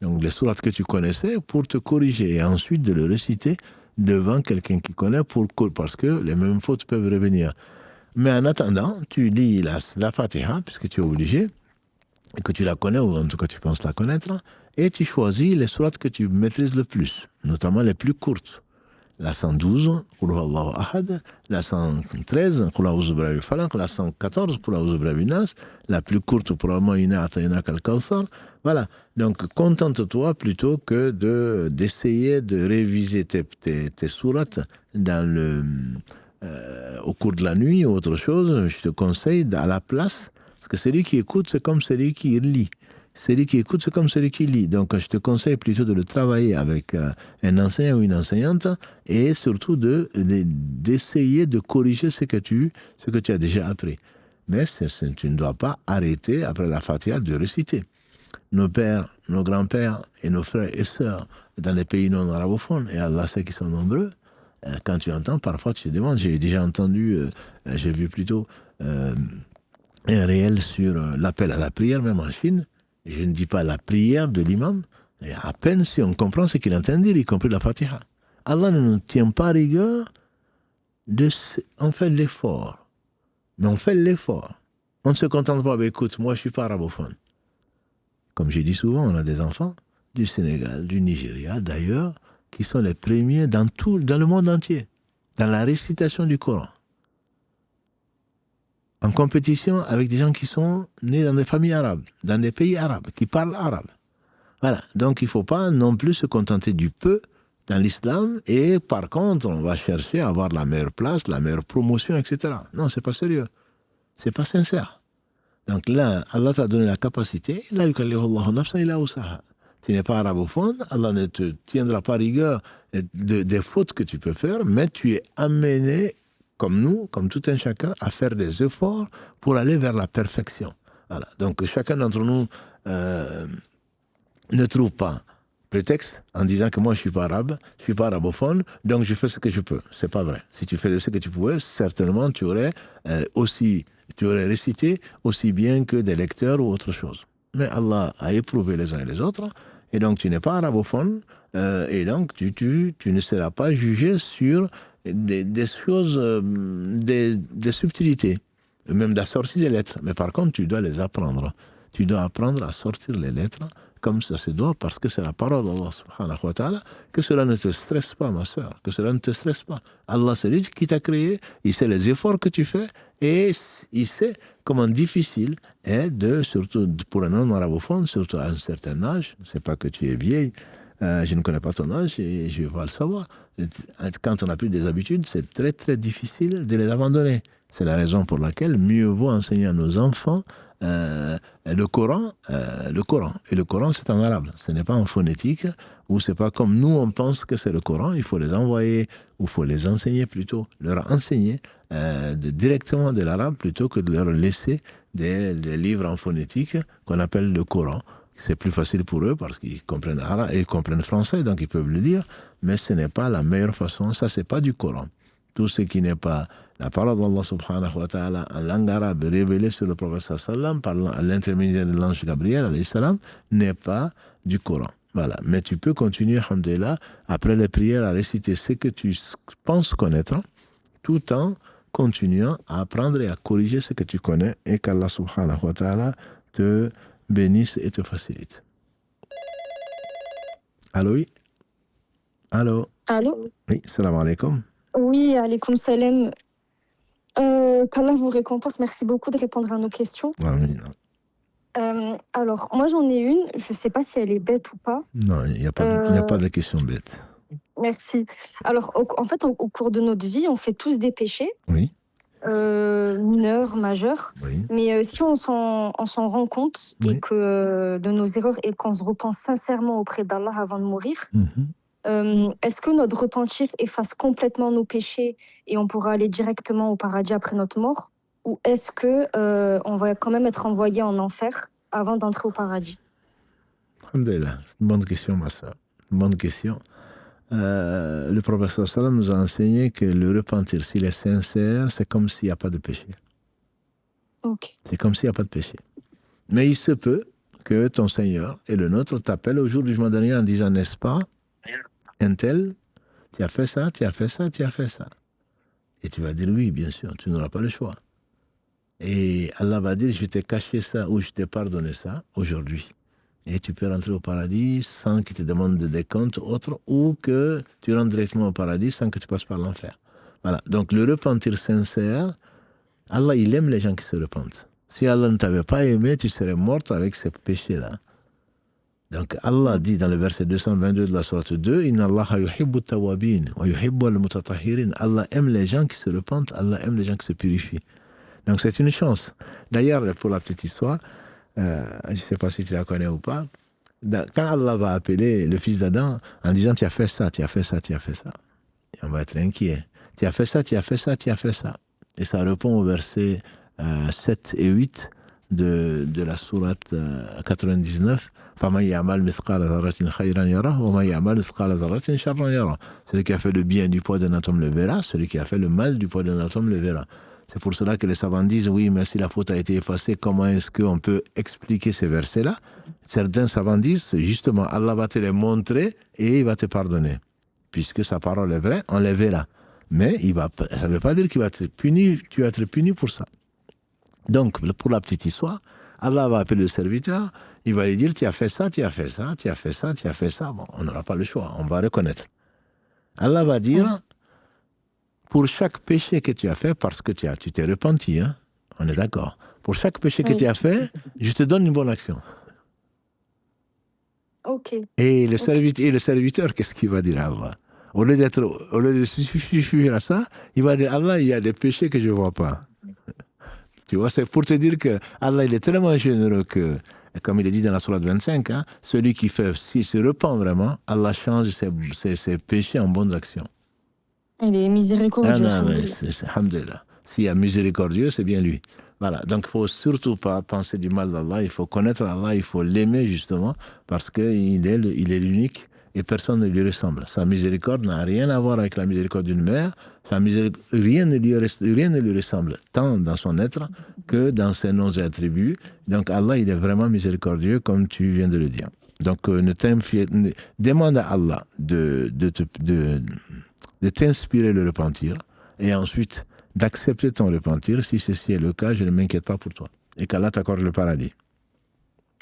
donc les sourates que tu connaissais, pour te corriger, et ensuite de le réciter devant quelqu'un qui connaît, parce que les mêmes fautes peuvent revenir. Mais en attendant, tu lis la Fatiha, puisque tu es obligé, et que tu la connais, ou en tout cas tu penses la connaître, et tu choisis les sourates que tu maîtrises le plus, notamment les plus courtes. La 112, Qul huwallahu ahad, la 113, Qul a'udhu birabbil falaq, la 114, Qul a'udhu birabbin nas, la plus courte probablement Inna a'taynaka al-kawthar. Voilà, donc contente-toi plutôt que d'essayer de réviser tes sourates au cours de la nuit ou autre chose. Je te conseille à la place, parce que celui qui écoute, c'est comme celui qui lit. Celui qui écoute, c'est comme celui qui lit. Donc, je te conseille plutôt de le travailler avec un enseignant ou une enseignante et surtout d'essayer de corriger ce que tu as déjà appris. Mais tu ne dois pas arrêter après la Fatiha de réciter. Nos pères, nos grands-pères et nos frères et sœurs dans les pays non arabophones, et Allah sait qu'ils sont nombreux, quand tu entends, parfois tu te demandes, j'ai déjà entendu, j'ai vu plutôt un réel sur l'appel à la prière, même en Chine, et je ne dis pas la prière de l'imam, et à peine si on comprend ce qu'il entend dire, y compris la Fatiha. Allah ne nous tient pas rigueur, on fait l'effort, mais on fait l'effort. On ne se contente pas, écoute, moi je ne suis pas arabophone. Comme j'ai dit souvent, on a des enfants du Sénégal, du Nigeria, d'ailleurs, qui sont les premiers dans le monde entier, dans la récitation du Coran. En compétition avec des gens qui sont nés dans des familles arabes, dans des pays arabes, qui parlent arabe. Voilà. Donc il ne faut pas non plus se contenter du peu dans l'islam, et par contre, on va chercher à avoir la meilleure place, la meilleure promotion, etc. Non, c'est pas sérieux. C'est pas sincère. Donc là, Allah t'a donné la capacité, la yukallifu Allahu nafsan illa wus'aha. Tu n'es pas arabophone, Allah ne te tiendra pas rigueur des fautes que tu peux faire, mais tu es amené, comme nous, comme tout un chacun, à faire des efforts pour aller vers la perfection. Voilà. Donc chacun d'entre nous ne trouve pas prétexte en disant que moi je ne suis pas arabe, je ne suis pas arabophone, donc je fais ce que je peux. C'est pas vrai. Si tu faisais ce que tu pouvais, certainement tu aurais récité aussi bien que des lecteurs ou autre chose. Mais Allah a éprouvé les uns et les autres, et donc tu n'es pas arabophone, et donc tu ne seras pas jugé sur des choses, des subtilités, même d'assortir des lettres. Mais par contre, tu dois les apprendre. Tu dois apprendre à sortir les lettres comme ça se doit, parce que c'est la parole d'Allah subhanahu wa ta'ala. Que cela ne te stresse pas, ma sœur, que cela ne te stresse pas. Allah, c'est lui qui t'a créé, il sait les efforts que tu fais, et il sait comment difficile est surtout pour un homme arabophone, surtout à un certain âge, c'est pas que tu es vieille, je ne connais pas ton âge et je ne vais pas le savoir. Quand on n'a plus des habitudes, c'est très très difficile de les abandonner. C'est la raison pour laquelle mieux vaut enseigner à nos enfants le Coran. Et le Coran, c'est en arabe. Ce n'est pas en phonétique, ou c'est pas comme nous, on pense que c'est le Coran. Il faut les envoyer, ou il faut les enseigner plutôt, leur enseigner directement de l'arabe, plutôt que de leur laisser des livres en phonétique qu'on appelle le Coran. C'est plus facile pour eux parce qu'ils comprennent arabe et ils comprennent français, donc ils peuvent le lire, mais ce n'est pas la meilleure façon. Ça, c'est pas du Coran. Tout ce qui n'est pas la parole d'Allah subhanahu wa ta'ala en langue arabe révélée sur le prophète sallam par l'intermédiaire de l'ange Gabriel alayhi salam n'est pas du Coran. Voilà. Mais tu peux continuer, alhamdoulilah, après les prières à réciter ce que tu penses connaître, tout en continuant à apprendre et à corriger ce que tu connais, et qu'Allah subhanahu wa ta'ala te bénisse et te facilite. Allô, oui? Allô? Allô? Oui, salam alaikum. Oui, alaikum salam. Qu'Allah vous récompense. Merci beaucoup de répondre à nos questions. Amin. Alors, moi j'en ai une. Je ne sais pas si elle est bête ou pas. Non, il n'y a pas de question bête. Merci. Alors, en fait, au cours de notre vie, on fait tous des péchés. Oui. Mineurs, majeurs. Oui. Mais si on s'en rend compte, Oui. et que de nos erreurs, et qu'on se repent sincèrement auprès d'Allah avant de mourir, est-ce que notre repentir efface complètement nos péchés et on pourra aller directement au paradis après notre mort? Ou est-ce que on va quand même être envoyé en enfer avant d'entrer au paradis? Alhamdulillah, c'est une bonne question, ma soeur. Une bonne question. Le prophète sallam nous a enseigné que le repentir, s'il est sincère, c'est comme s'il n'y a pas de péché. Okay. C'est comme s'il n'y a pas de péché. Mais il se peut que ton Seigneur et le nôtre t'appellent au jour du jugement dernier en disant, n'est-ce pas, un tel, tu as fait ça, tu as fait ça, tu as fait ça. Et tu vas dire oui, bien sûr, tu n'auras pas le choix. Et Allah va dire, je t'ai caché ça ou je t'ai pardonné ça aujourd'hui. Et tu peux rentrer au paradis sans qu'il te demande des comptes autres, ou que tu rentres directement au paradis sans que tu passes par l'enfer. Voilà. Donc le repentir sincère, Allah, il aime les gens qui se repentent. Si Allah ne t'avait pas aimé, tu serais morte avec ces péchés-là. Donc Allah dit dans le verset 222 de la sourate 2, Inna Allah yuhibbu tawabin wa yuhibbu al-mutatahhirin. Allah aime les gens qui se repentent, Allah aime les gens qui se purifient. Donc c'est une chance. D'ailleurs, pour la petite histoire, je ne sais pas si tu la connais ou pas, quand Allah va appeler le fils d'Adam en disant tu as fait ça, tu as fait ça, tu as fait ça, et on va être inquiet. Tu as fait ça, tu as fait ça, tu as fait ça. Et ça répond au verset 7 et 8 de la sourate 99. Celui qui a fait le bien du poids d'un atome le verra, celui qui a fait le mal du poids d'un atome le verra. C'est pour cela que les savants disent, oui, mais si la faute a été effacée, comment est-ce qu'on peut expliquer ces versets-là? Certains savants disent, justement, Allah va te les montrer et il va te pardonner. Puisque sa parole est vraie, on les verra. Mais ça ne veut pas dire qu'il va te punir, tu vas être puni pour ça. Donc, pour la petite histoire, Allah va appeler le serviteur, il va lui dire, tu as fait ça, tu as fait ça, tu as fait ça, tu as fait ça. Bon, on n'aura pas le choix, on va reconnaître. Allah va dire, pour chaque péché que tu as fait, parce que tu t'es repenti, hein, on est d'accord. Pour chaque péché que tu as fait, je te donne une bonne action. Ok. Et le serviteur, qu'est-ce qu'il va dire à Allah? Au lieu de suffire à ça, il va dire, Allah, il y a des péchés que je ne vois pas. Tu vois, c'est pour te dire que Allah, il est tellement généreux que, comme il est dit dans la sourate 25, hein, celui qui fait, s'il se repent vraiment, Allah change ses péchés en bonnes actions. Il est miséricordieux. Alhamdulillah. S'il y a miséricordieux, c'est bien lui. Voilà, donc il ne faut surtout pas penser du mal d'Allah, il faut connaître Allah, il faut l'aimer justement, parce qu'il est l'unique et personne ne lui ressemble. Sa miséricorde n'a rien à voir avec la miséricorde d'une mère, rien ne lui ressemble, tant dans son être que dans ses noms et attributs. Donc Allah, il est vraiment miséricordieux, comme tu viens de le dire. Donc demande à Allah de t'inspirer le repentir, et ensuite d'accepter ton repentir. Si ceci est le cas, je ne m'inquiète pas pour toi. Et qu'Allah t'accorde le paradis.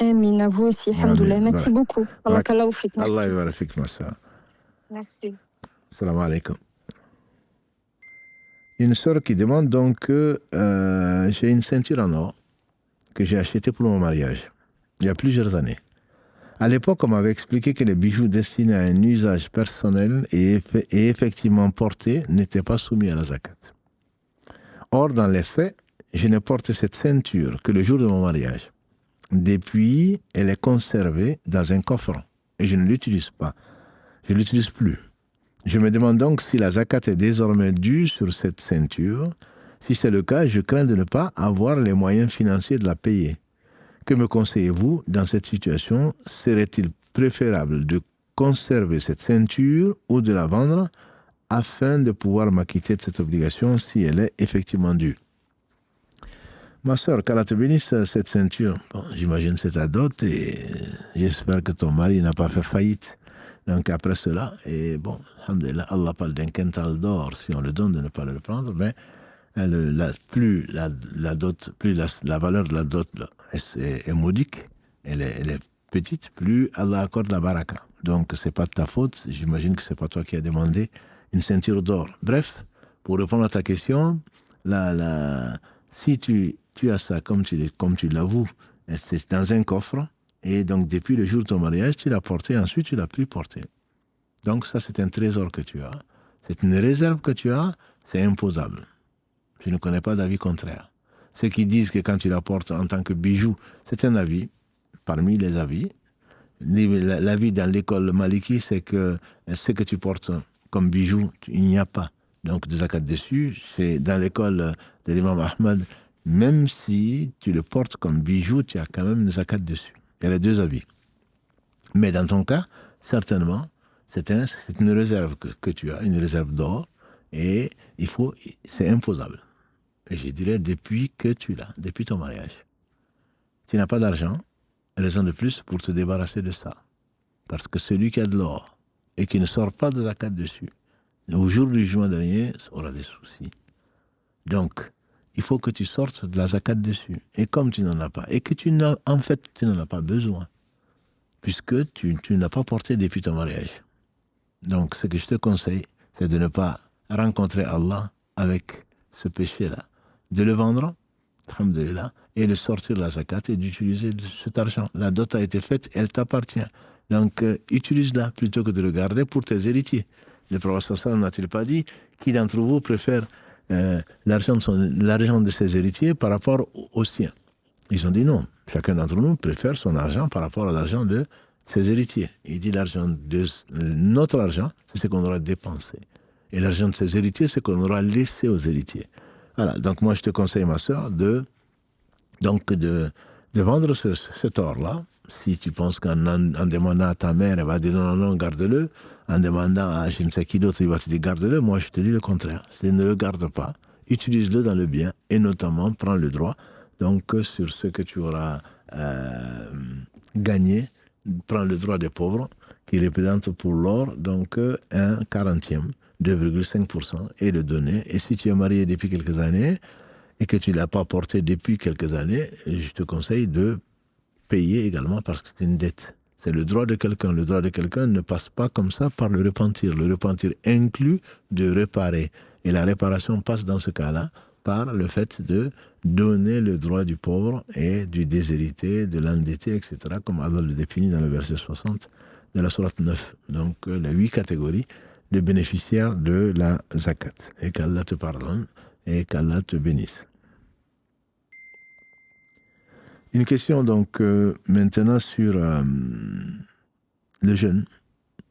Amin, à vous aussi, alhamdoulilah. Merci beaucoup. Allah qu'Allah vous fait. Allah yabarak ma soeur. Merci. Salam alaikum. Une sœur qui demande donc que j'ai une ceinture en or que j'ai achetée pour mon mariage, il y a plusieurs années. À l'époque, on m'avait expliqué que les bijoux destinés à un usage personnel et effectivement portés n'étaient pas soumis à la zakat. Or, dans les faits, je n'ai porté cette ceinture que le jour de mon mariage. Depuis, elle est conservée dans un coffre et je ne l'utilise pas. Je ne l'utilise plus. Je me demande donc si la zakat est désormais due sur cette ceinture. Si c'est le cas, je crains de ne pas avoir les moyens financiers de la payer. Que me conseillez-vous dans cette situation? Serait-il préférable de conserver cette ceinture ou de la vendre afin de pouvoir m'acquitter de cette obligation si elle est effectivement due? Ma soeur, qu'Allah te bénisse, cette ceinture, bon, j'imagine c'est ta dot et j'espère que ton mari n'a pas fait faillite. Donc après cela, et bon, alhamdulillah, Allah parle d'un quintal d'or, si on le donne de ne pas le reprendre, mais plus la dot, plus la valeur de la dot est modique, elle est petite, plus Allah accorde la baraka. Donc c'est pas de ta faute, j'imagine que c'est pas toi qui as demandé une ceinture d'or. Bref, pour répondre à ta question, si tu as ça comme tu l'avoues, c'est dans un coffre, et donc depuis le jour de ton mariage, tu l'as porté, ensuite tu l'as plus porté. Donc ça, c'est un trésor que tu as, c'est une réserve que tu as, c'est imposable. Je ne connais pas d'avis contraire. Ceux qui disent que quand tu la portes en tant que bijou, c'est un avis, parmi les avis. L'avis dans l'école Maliki, c'est que ce que tu portes comme bijou, il n'y a pas donc de zakat dessus. C'est dans l'école de l'imam Ahmad, même si tu le portes comme bijou, tu as quand même une zakat dessus. Il y a les deux avis. Mais dans ton cas, certainement, c'est une réserve que tu as, une réserve d'or, et c'est imposable. Et je dirais depuis que tu l'as, depuis ton mariage. Tu n'as pas d'argent, raison de plus pour te débarrasser de ça. Parce que celui qui a de l'or et qui ne sort pas de zakat dessus, au jour du jugement dernier, aura des soucis. Donc, il faut que tu sortes de la zakat dessus. Et comme tu n'en as pas, et que tu n'en as pas besoin, puisque tu n'as pas porté depuis ton mariage. Donc, ce que je te conseille, c'est de ne pas rencontrer Allah avec ce péché-là. De le vendre, alhamdulillah, et de sortir la zakat et d'utiliser cet argent. La dot a été faite, elle t'appartient. Donc, utilise-la plutôt que de le garder pour tes héritiers. Le prophète sallallahu n'a-t-il pas dit qui d'entre vous préfère l'argent de ses héritiers par rapport au sien? Ils ont dit non. Chacun d'entre nous préfère son argent par rapport à l'argent de ses héritiers. Il dit notre argent, c'est ce qu'on aura dépensé. Et l'argent de ses héritiers, c'est ce qu'on aura laissé aux héritiers. Voilà, donc moi je te conseille, ma sœur, de vendre cet or-là. Si tu penses qu'en demandant à ta mère, elle va dire non, garde-le. En demandant à je ne sais qui d'autre, il va te dire garde-le. Moi, je te dis le contraire. Je ne le garde pas. Utilise-le dans le bien et notamment prends le droit. Donc, sur ce que tu auras gagné, prends le droit des pauvres qui représente pour l'or donc un 40e, 2,5% et le donner. Et si tu es marié depuis quelques années et que tu ne l'as pas porté depuis quelques années, je te conseille de payer également parce que c'est une dette. C'est le droit de quelqu'un. Le droit de quelqu'un ne passe pas comme ça par le repentir. Le repentir inclut de réparer. Et la réparation passe dans ce cas-là par le fait de donner le droit du pauvre et du déshérité, de l'endetté, etc., comme Allah le définit dans le verset 60 de la sourate 9. Donc, les 8 catégories de bénéficiaires de la zakat. Et qu'Allah te pardonne et qu'Allah te bénisse. Une question donc maintenant sur le jeûne,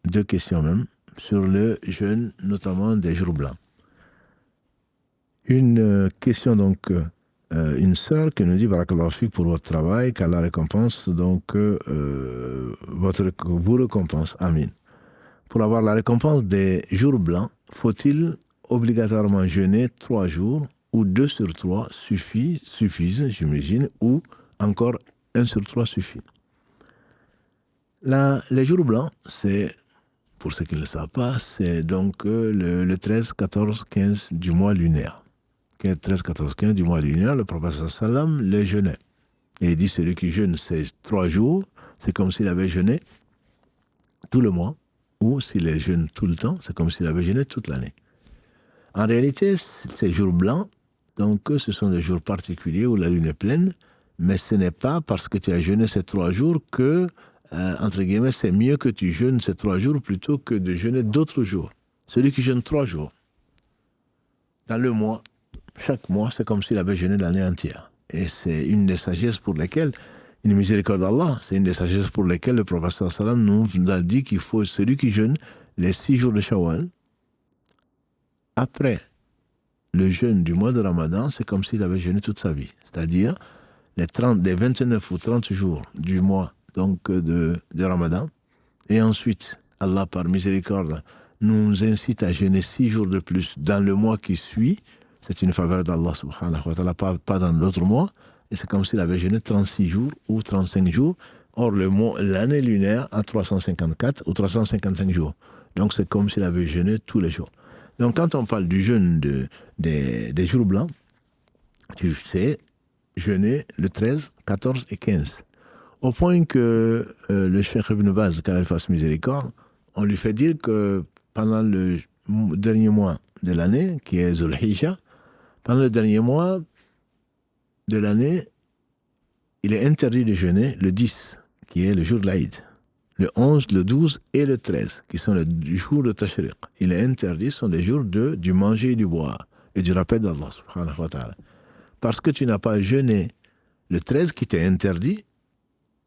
2 questions même, sur le jeûne notamment des jours blancs. Une question donc, une sœur qui nous dit Barakallahu fik pour votre travail, qu'Allah récompense, donc vous récompense, Amin. Pour avoir la récompense des jours blancs, faut-il obligatoirement jeûner 3 jours ou 2 sur 3 suffisent, j'imagine, ou encore 1 sur 3 suffit. Les jours blancs, c'est, pour ceux qui ne le savent pas, c'est donc le 13, 14, 15 du mois lunaire. 13, 14, 15 du mois lunaire, le prophète sallam les jeûnait. Et il dit, celui qui jeûne ces 3 jours, c'est comme s'il avait jeûné tout le mois, ou s'il les jeûne tout le temps, c'est comme s'il avait jeûné toute l'année. En réalité, ces jours blancs, donc ce sont des jours particuliers où la lune est pleine, mais ce n'est pas parce que tu as jeûné ces 3 jours que, entre guillemets, c'est mieux que tu jeûnes ces 3 jours plutôt que de jeûner d'autres jours. Celui qui jeûne 3 jours dans le mois, chaque mois, c'est comme s'il avait jeûné l'année entière. Et c'est une des sagesses pour lesquelles, une miséricorde d'Allah, c'est une des sagesses pour lesquelles le prophète sallam nous a dit qu'il faut celui qui jeûne les 6 jours de Shawwal, après le jeûne du mois de Ramadan, c'est comme s'il avait jeûné toute sa vie. C'est-à-dire des 29 ou 30 jours du mois donc de Ramadan. Et ensuite, Allah, par miséricorde, nous incite à jeûner 6 jours de plus dans le mois qui suit. C'est une faveur d'Allah subhanahu wa ta'ala, pas dans d'autres mois. Et c'est comme s'il avait jeûné 36 jours ou 35 jours. Or, l'année lunaire a 354 ou 355 jours. Donc, c'est comme s'il avait jeûné tous les jours. Donc, quand on parle du jeûne des jours blancs, tu sais, jeûner le 13, 14 et 15. Au point que le Cheikh Ibn Baz, qu'Allah fasse miséricorde, on lui fait dire que pendant le dernier mois de l'année, qui est Zul Hijjah, pendant le dernier mois de l'année, il est interdit de jeûner le 10, qui est le jour de l'Aïd. Le 11, le 12 et le 13, qui sont les jours de Tashriq. Il est interdit, ce sont les jours du manger et du boire, et du rappel d'Allah subhanahu wa ta'ala. Parce que tu n'as pas jeûné le 13 qui t'est interdit,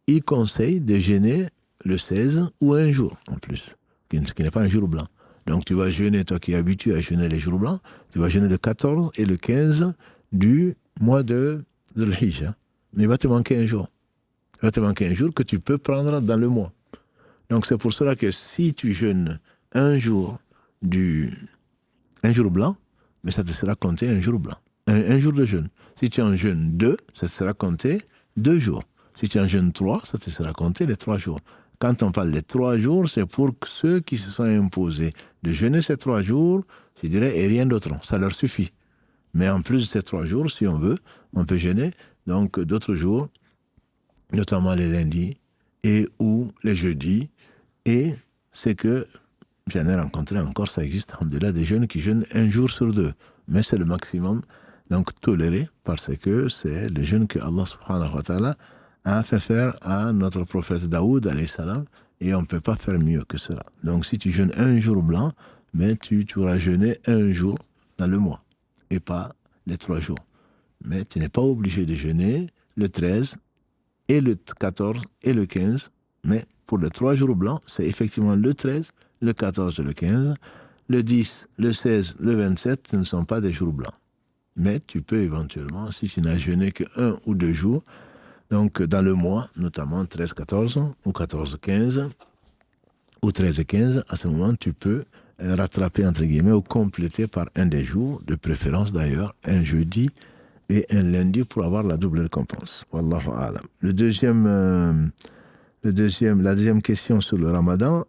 il conseille de jeûner le 16 ou un jour en plus, qui n'est pas un jour blanc. Donc tu vas jeûner, toi qui es habitué à jeûner les jours blancs, tu vas jeûner le 14 et le 15 du mois de Dhul Hijjah. Mais il va te manquer un jour. Il va te manquer un jour que tu peux prendre dans le mois. Donc c'est pour cela que si tu jeûnes un jour blanc, mais ça te sera compté un jour blanc. Un jour de jeûne. Si tu en jeûnes 2, ça te sera compté 2 jours. Si tu en jeûnes 3, ça te sera compté les 3 jours. Quand on parle des 3 jours, c'est pour ceux qui se sont imposés de jeûner ces 3 jours, je dirais, et rien d'autre. Ça leur suffit. Mais en plus de ces 3 jours, si on veut, on peut jeûner donc d'autres jours, notamment les lundis et ou les jeudis. Et c'est que j'en ai rencontré encore, ça existe, alhamdoulilah, des jeunes qui jeûnent 1 jour sur 2. Mais c'est le maximum, donc toléré, parce que c'est le jeûne que Allah subhanahu wa ta'ala a fait faire à notre prophète Daoud, alayhi salam, et on ne peut pas faire mieux que cela. Donc si tu jeûnes 1 jour blanc, mais tu auras jeûné 1 jour dans le mois, et pas les 3 jours. Mais tu n'es pas obligé de jeûner le 13 et le 14 et le 15, mais pour les 3 jours blancs, c'est effectivement le 13, le 14 et le 15. Le 10, le 16, le 27, ce ne sont pas des jours blancs. Mais tu peux éventuellement, si tu n'as jeûné que 1 ou 2 jours, donc dans le mois, notamment 13-14 ou 14-15 ou 13-15, à ce moment, tu peux rattraper, entre guillemets, ou compléter par un des jours, de préférence d'ailleurs, un jeudi et un lundi pour avoir la double récompense. Wallahu a'lam. La deuxième question sur le ramadan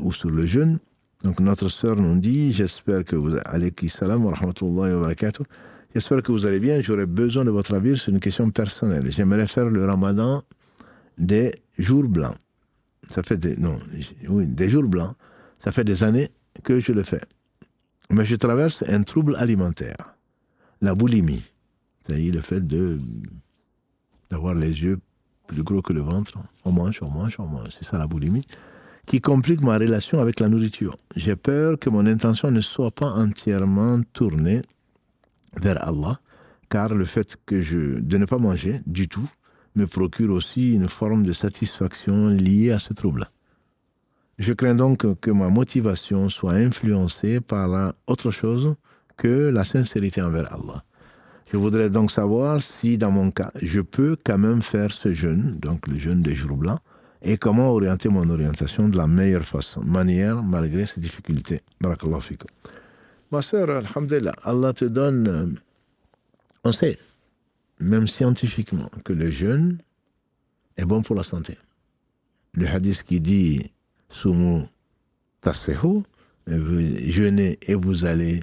ou sur le jeûne. Donc notre sœur nous dit, j'espère que vous alaykum salam wa rahmatullahi wa barakatuh. J'espère que vous allez bien. J'aurais besoin de votre avis sur une question personnelle. J'aimerais faire le ramadan des jours blancs. Ça fait des jours blancs. Ça fait des années que je le fais. Mais je traverse un trouble alimentaire, la boulimie. C'est-à-dire le fait d'avoir les yeux plus gros que le ventre. On mange. C'est ça la boulimie. Qui complique ma relation avec la nourriture. J'ai peur que mon intention ne soit pas entièrement tournée vers Allah, car le fait de ne pas manger du tout me procure aussi une forme de satisfaction liée à ce trouble. Je crains donc que ma motivation soit influencée par autre chose que la sincérité envers Allah. Je voudrais donc savoir si, dans mon cas, je peux quand même faire ce jeûne, donc le jeûne des jours blancs, et comment orienter mon orientation de la meilleure manière, malgré ces difficultés. Barakallahu fikum. Ma sœur, alhamdulillah, Allah te donne, on sait, même scientifiquement, que le jeûne est bon pour la santé. Le hadith qui dit « Sumu tassehu », jeûnez et vous allez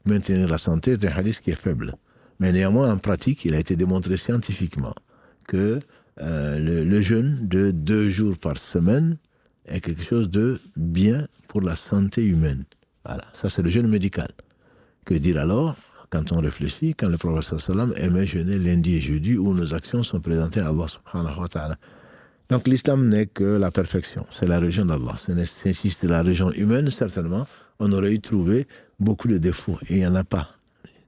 maintenir la santé, est un hadith qui est faible. Mais néanmoins, en pratique, il a été démontré scientifiquement que le jeûne de 2 jours par semaine est quelque chose de bien pour la santé humaine. Voilà, ça c'est le jeûne médical. Que dire alors, quand on réfléchit, quand le prophète sallam aimait jeûner lundi et jeudi où nos actions sont présentées à Allah subhanahu wa ta'ala. Donc l'islam n'est que la perfection, c'est la religion d'Allah. Si c'était la religion humaine, certainement, on aurait trouvé beaucoup de défauts. Et il n'y en a pas.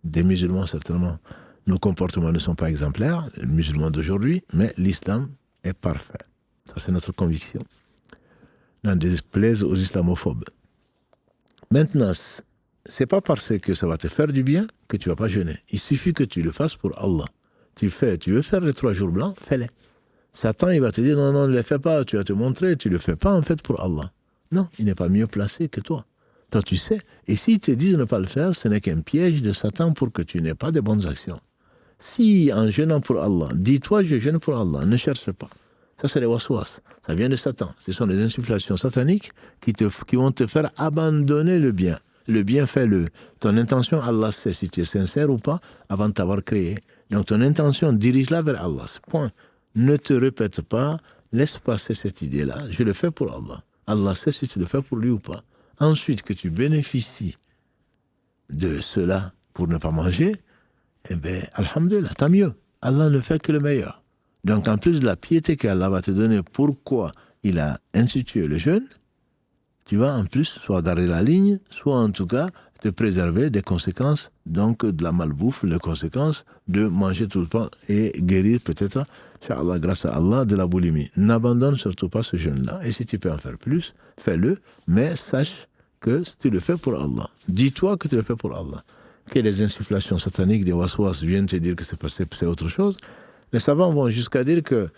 Des musulmans, certainement, nos comportements ne sont pas exemplaires, les musulmans d'aujourd'hui, mais l'islam est parfait. Ça, c'est notre conviction. N'en déplaise aux islamophobes. Maintenant, c'est pas parce que ça va te faire du bien que tu vas pas jeûner. Il suffit que tu le fasses pour Allah. Tu veux faire les 3 jours blancs, fais-les. Satan, il va te dire, non, ne les fais pas, tu vas te montrer, tu le fais pas en fait pour Allah. Non, il n'est pas mieux placé que toi. Toi, tu sais. Et s'il te dit de ne pas le faire, ce n'est qu'un piège de Satan pour que tu n'aies pas de bonnes actions. Si, en jeûnant pour Allah, dis-toi, je jeûne pour Allah, ne cherche pas. Ça, c'est les waswas. Ça vient de Satan. Ce sont les insufflations sataniques qui vont te faire abandonner le bien. Le bien, fais-le. Ton intention, Allah sait si tu es sincère ou pas avant de t'avoir créé. Donc, ton intention, dirige-la vers Allah. Point. Ne te répète pas, laisse passer cette idée-là. Je le fais pour Allah. Allah sait si tu le fais pour lui ou pas. Ensuite, que tu bénéficies de cela pour ne pas manger, eh bien, alhamdulillah, tant mieux. Allah ne fait que le meilleur. Donc, en plus de la piété qu'Allah va te donner, pourquoi il a institué le jeûne, tu vas en plus soit garder la ligne, soit en tout cas te préserver des conséquences, donc de la malbouffe, les conséquences de manger tout le temps et guérir peut-être, Inch'Allah, grâce à Allah, de la boulimie. N'abandonne surtout pas ce jeûne-là, et si tu peux en faire plus, fais-le, mais sache que tu le fais pour Allah. Dis-toi que tu le fais pour Allah. Que les insufflations sataniques des waswas viennent te dire que c'est autre chose. Les savants vont jusqu'à dire que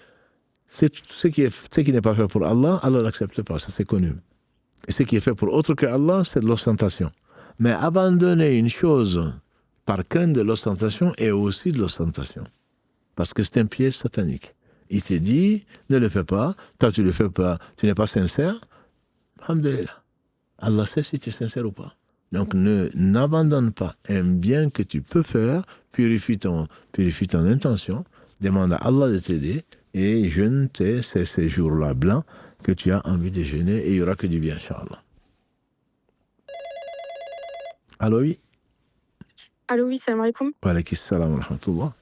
ce qui n'est pas fait pour Allah, Allah n'accepte pas, ça c'est connu. Et ce qui est fait pour autre que Allah, c'est de l'ostentation. Mais abandonner une chose par crainte de l'ostentation est aussi de l'ostentation. Parce que c'est un piège satanique. Il te dit, ne le fais pas, toi tu le fais pas, tu n'es pas sincère. Alhamdulillah. Allah sait si tu es sincère ou pas. Donc n'abandonne pas un bien que tu peux faire, purifie ton intention, demande à Allah de t'aider et jeûne ces jours-là blancs que tu as envie de jeûner et il n'y aura que du bien, Inch'Allah. Allô, oui. Allô, oui, salam alaikum. Wa alaykum salam wa rahmatullah.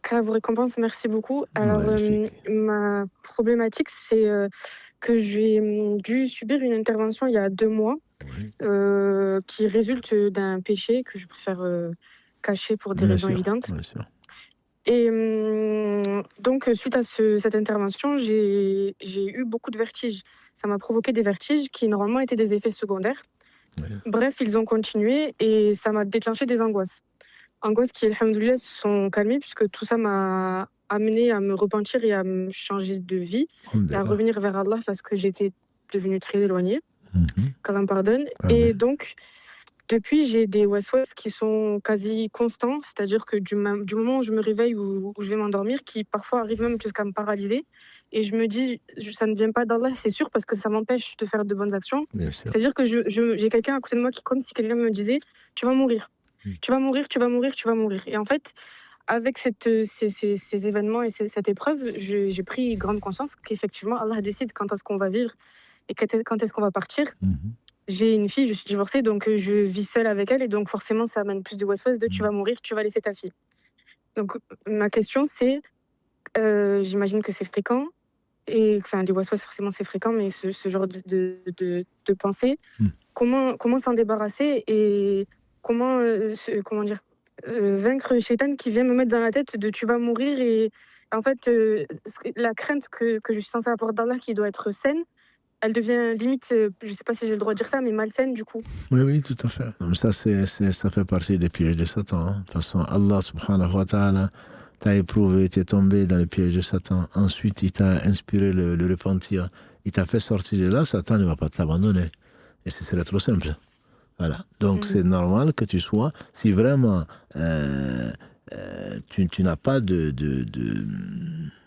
Qu'Allah vous récompense, merci beaucoup. Alors, ma problématique, c'est que j'ai dû subir une intervention il y a 2 mois qui résulte d'un péché que je préfère cacher pour des raisons évidentes. Bien sûr. Et donc, suite à cette intervention, j'ai eu beaucoup de vertiges. Ça m'a provoqué des vertiges qui, normalement, étaient des effets secondaires. Bref, ils ont continué et ça m'a déclenché des angoisses. Angoisses qui, alhamdoulilah, se sont calmées puisque tout ça m'a amené à me repentir et à me changer de vie et à revenir vers Allah parce que j'étais devenue très éloignée. Qu'Allah me pardonne. Et donc, depuis, j'ai des waswas qui sont quasi constants, c'est-à-dire que du moment où je me réveille ou je vais m'endormir, qui parfois arrivent même jusqu'à me paralyser. Et je me dis, ça ne vient pas d'Allah, c'est sûr, parce que ça m'empêche de faire de bonnes actions. C'est-à-dire que j'ai quelqu'un à côté de moi qui, comme si quelqu'un me disait, tu vas mourir. Tu vas mourir, tu vas mourir, tu vas mourir. Et en fait, avec ces événements et cette épreuve, j'ai pris grande conscience qu'effectivement, Allah décide quand est-ce qu'on va vivre et quand est-ce qu'on va partir. J'ai une fille, je suis divorcée, donc je vis seule avec elle. Et donc forcément, ça amène plus de waswas de tu vas mourir, tu vas laisser ta fille. Donc ma question, c'est, j'imagine que c'est fréquent. Et enfin, les waswas, forcément, c'est fréquent, mais ce genre de pensée, comment s'en débarrasser et comment dire, vaincre Shaitan qui vient me mettre dans la tête de tu vas mourir. Et en fait, la crainte que je suis censée avoir d'Allah qui doit être saine, elle devient limite, je ne sais pas si j'ai le droit de dire ça, mais malsaine du coup. Oui, tout à fait. Ça, ça fait partie des pièges de Satan. Hein. De toute façon, Allah subhanahu wa ta'ala t'a éprouvé, t'es tombé dans les pièges de Satan. Ensuite, il t'a inspiré le repentir. Il t'a fait sortir de là. Satan ne va pas t'abandonner. Et ce serait trop simple. Voilà. Donc, c'est normal que tu sois, si vraiment tu n'as pas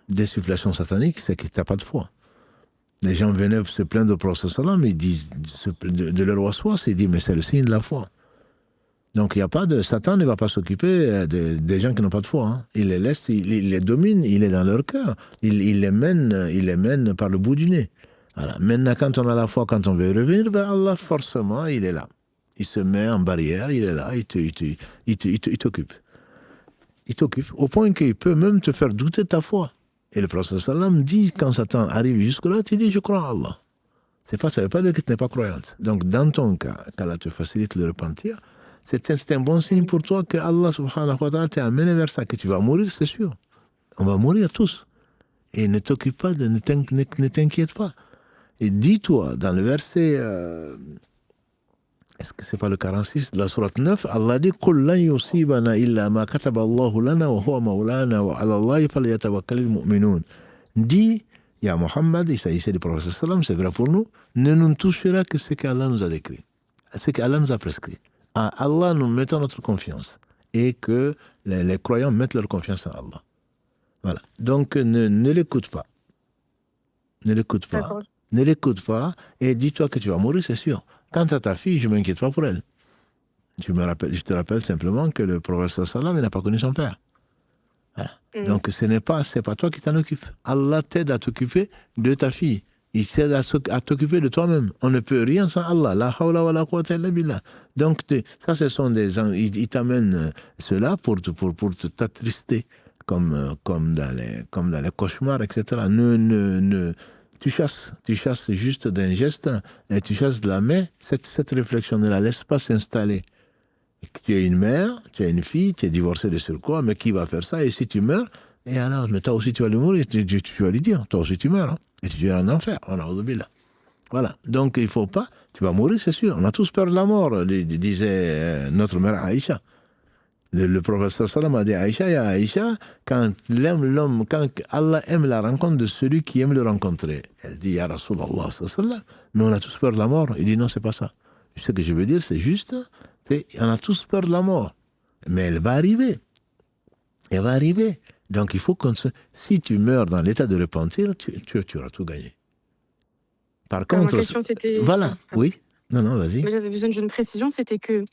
d'insufflation satanique, c'est que tu n'as pas de foi. Les gens venaient se plaindre au prophète sallam, ils disent de leur waswas, ils disent mais c'est le signe de la foi. Donc il n'y a pas de Satan ne va pas s'occuper des gens qui n'ont pas de foi. Hein. Il les laisse, il les domine, il est dans leur cœur, il les mène par le bout du nez. Voilà. Maintenant quand on a la foi, quand on veut revenir vers Allah, forcément il est là. Il se met en barrière, il est là, il t'occupe. Il t'occupe au point qu'il peut même te faire douter de ta foi. Et le prophète sallam dit, quand Satan arrive jusque-là, tu dis, je crois en Allah. Ça ne veut pas dire que tu n'es pas croyante. Donc, dans ton cas, qu'Allah te facilite le repentir, c'est un bon signe pour toi que Allah subhanahu wa ta'ala t'a amené vers ça, que tu vas mourir, c'est sûr. On va mourir tous. Et ne t'occupe pas, ne t'inquiète pas. Et dis-toi, dans le verset, est-ce que ce n'est pas le 46 de la sourate 9, Allah dit قُلْ لَنْ يُصِيبَنَا إِلَّا مَا كَتَبَ اللَّهُ لَنَا وَهُوَ مَوْلَانَا وَعَلَى اللَّهِ فَلْيَتَوَكَّلِ الْمُؤْمِنُونَ. Dis, Ya Muhammad, il s'agissait du prophète sallam, c'est vrai pour nous, ne nous touchera que ce qu'Allah nous a décrit, ce qu'Allah nous a prescrit. À Allah, nous mettons notre confiance et que les croyants mettent leur confiance en Allah. Voilà. Donc, ne l'écoute pas. Ne l'écoute pas. D'accord. Ne l'écoute pas et dis-toi que tu vas mourir, c'est sûr. Quant à ta fille, je ne m'inquiète pas pour elle. Je te rappelle simplement que le prophète sallam n'a pas connu son père. Voilà. Donc ce n'est pas toi qui t'en occupes. Allah t'aide à t'occuper de ta fille. Il t'aide à t'occuper de toi-même. On ne peut rien sans Allah. La hawla wa la quwwata illa billah. Donc ça, ce sont des gens, ils t'amènent cela pour t'attrister, comme dans les cauchemars, etc. Tu chasses juste d'un geste et tu chasses de la main. Cette réflexion ne la laisse pas s'installer. Tu es une mère, tu as une fille, tu es divorcée de surcroît, mais qui va faire ça? Et si tu meurs, et alors, mais toi aussi tu vas lui mourir, tu vas lui dire, toi aussi tu meurs, hein, et tu iras en enfer. Voilà. Donc il ne faut pas, tu vas mourir, c'est sûr. On a tous peur de la mort, disait notre mère Aïcha. Le prophète sallam a dit à Aïcha, quand Allah aime la rencontre de celui qui aime le rencontrer. Elle dit, Ya Rasulallah sallam, mais on a tous peur de la mort. Il dit, non, c'est pas ça. Ce que je veux dire, c'est juste, on a tous peur de la mort. Mais elle va arriver. Elle va arriver. Donc il faut si tu meurs dans l'état de repentir, tu auras tout gagné. Par contre, ma question, c'était... Voilà, oui. Non, vas-y. J'avais besoin d'une précision, c'était que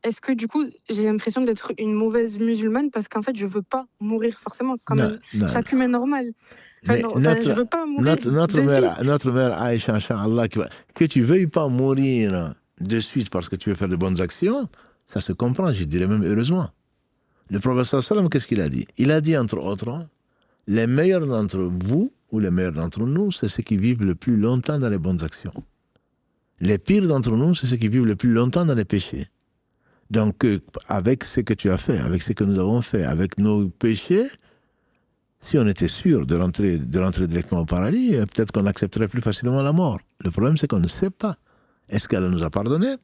est-ce que du coup, j'ai l'impression d'être une mauvaise musulmane parce qu'en fait, je veux pas mourir forcément comme chaque humain normal. Je veux pas mourir notre mère Aïcha, Inch'Allah, que tu veuilles pas mourir de suite parce que tu veux faire de bonnes actions, ça se comprend, je dirais même heureusement. Le prophète sallam, qu'est-ce qu'il a dit? Il a dit entre autres, les meilleurs d'entre vous ou les meilleurs d'entre nous, c'est ceux qui vivent le plus longtemps dans les bonnes actions. Les pires d'entre nous, c'est ceux qui vivent le plus longtemps dans les péchés. Donc, avec ce que tu as fait, avec ce que nous avons fait, avec nos péchés, si on était sûr de rentrer directement au paradis, peut-être qu'on accepterait plus facilement la mort. Le problème, c'est qu'on ne sait pas. Est-ce qu'elle nous a pardonné?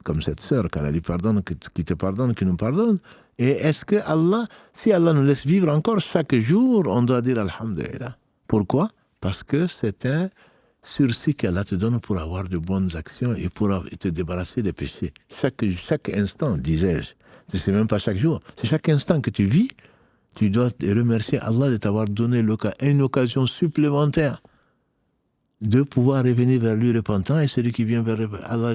comme cette sœur, qu'Allah lui pardonne, qui te pardonne, qui nous pardonne. Et est-ce que Allah, si Allah nous laisse vivre encore chaque jour, on doit dire Alhamdulillah. Pourquoi? Parce que c'est un sursis qu'Allah te donne pour avoir de bonnes actions et pour te débarrasser des péchés. Chaque instant, disais-je, c'est même pas chaque jour, c'est chaque instant que tu vis, tu dois remercier Allah de t'avoir donné une occasion supplémentaire de pouvoir revenir vers lui repentant, et celui qui vient vers Allah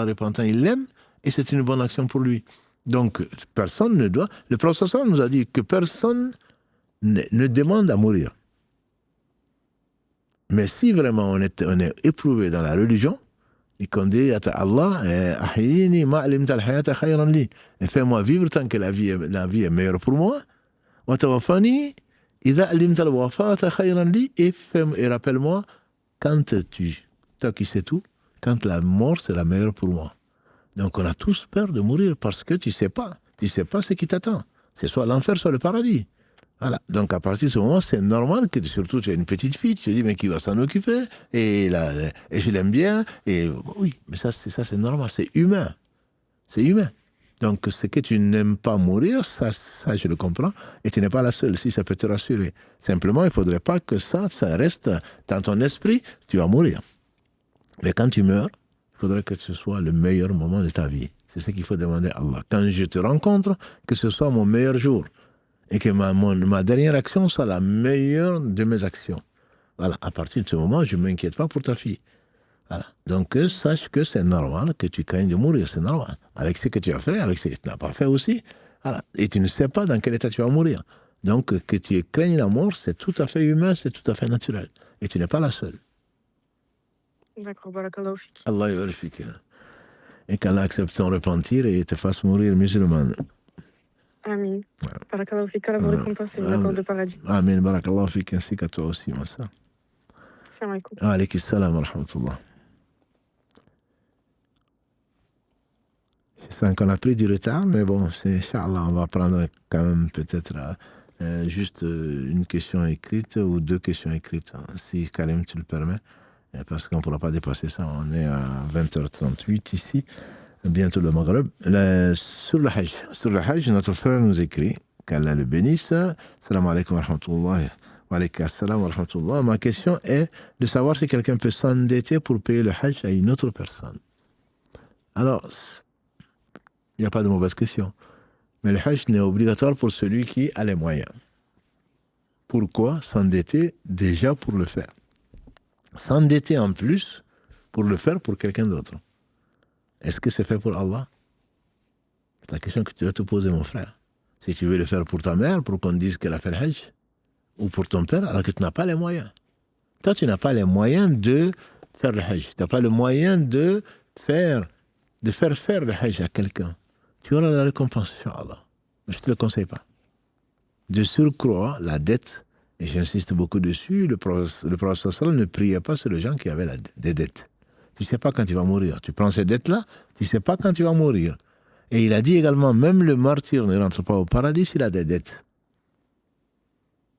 repentant, il l'aime, et c'est une bonne action pour lui. Donc, personne ne doit... Le prophète nous a dit que personne ne demande à mourir. Mais si vraiment on est éprouvé dans la religion, et qu'on dit à Allah, et fais-moi vivre tant que la vie est meilleure pour moi, et rappelle-moi, quand toi qui sais tout, quand la mort c'est la meilleure pour moi. Donc on a tous peur de mourir parce que tu sais pas ce qui t'attend. C'est soit l'enfer, soit le paradis. Voilà. Donc à partir de ce moment, c'est normal que surtout tu as une petite fille, tu te dis mais qui va s'en occuper, et je l'aime bien, et oui, mais ça c'est normal, c'est humain. C'est humain. Donc ce que tu n'aimes pas mourir, ça je le comprends, et tu n'es pas la seule, si ça peut te rassurer. Simplement, il ne faudrait pas que ça reste dans ton esprit, tu vas mourir. Mais quand tu meurs, il faudrait que ce soit le meilleur moment de ta vie. C'est ce qu'il faut demander à Allah. Quand je te rencontre, que ce soit mon meilleur jour. Et que ma dernière action soit la meilleure de mes actions. Voilà, à partir de ce moment, je ne m'inquiète pas pour ta fille. Voilà. Donc, sache que c'est normal que tu craignes de mourir, c'est normal. Avec ce que tu as fait, avec ce que tu n'as pas fait aussi. Voilà. Et tu ne sais pas dans quel état tu vas mourir. Donc, que tu craignes la mort, c'est tout à fait humain, c'est tout à fait naturel. Et tu n'es pas la seule. D'accord, barakallahu fik. Allah ybarifik. Et qu'Allah accepte ton repentir et te fasse mourir musulmane. Amin. Barakallahu fik, Allah vous récompense et vous accorde le paradis. Amin, barakallahu fik, ainsi qu'à toi aussi, ma soeur. Salam alaikum. Alaykum salam wa rahmatullah. Je sens qu'on a pris du retard, mais bon, Inch'Allah, on va prendre quand même peut-être juste une question écrite ou deux questions écrites, si Karim tu le permets, parce qu'on ne pourra pas dépasser ça. On est à 20h38 ici, bientôt le Maghreb. Sur le Hajj, notre frère nous écrit, qu'Allah le bénisse. Salam alaikum wa rahmatullah. Wa alaikum assalam wa rahmatullah. Ma question est de savoir si quelqu'un peut s'endetter pour payer le Hajj à une autre personne. Alors, il n'y a pas de mauvaise question. Mais le Hajj n'est obligatoire pour celui qui a les moyens. Pourquoi s'endetter déjà pour le faire? S'endetter en plus pour le faire pour quelqu'un d'autre. Est-ce que c'est fait pour Allah? C'est la question que tu dois te poser, mon frère. Si tu veux le faire pour ta mère, pour qu'on dise qu'elle a fait le Hajj, ou pour ton père, alors que tu n'as pas les moyens. Toi, tu n'as pas les moyens de faire le Hajj. Tu n'as pas le moyen de faire le Hajj à quelqu'un. Tu auras la récompense, Inch'Allah. Mais je ne te le conseille pas. De surcroît, la dette, et j'insiste beaucoup dessus, le prophète ne priait pas sur les gens qui avaient des dettes. Tu ne sais pas quand tu vas mourir. Tu prends ces dettes-là, tu ne sais pas quand tu vas mourir. Et il a dit également, même le martyr ne rentre pas au paradis s'il a des dettes.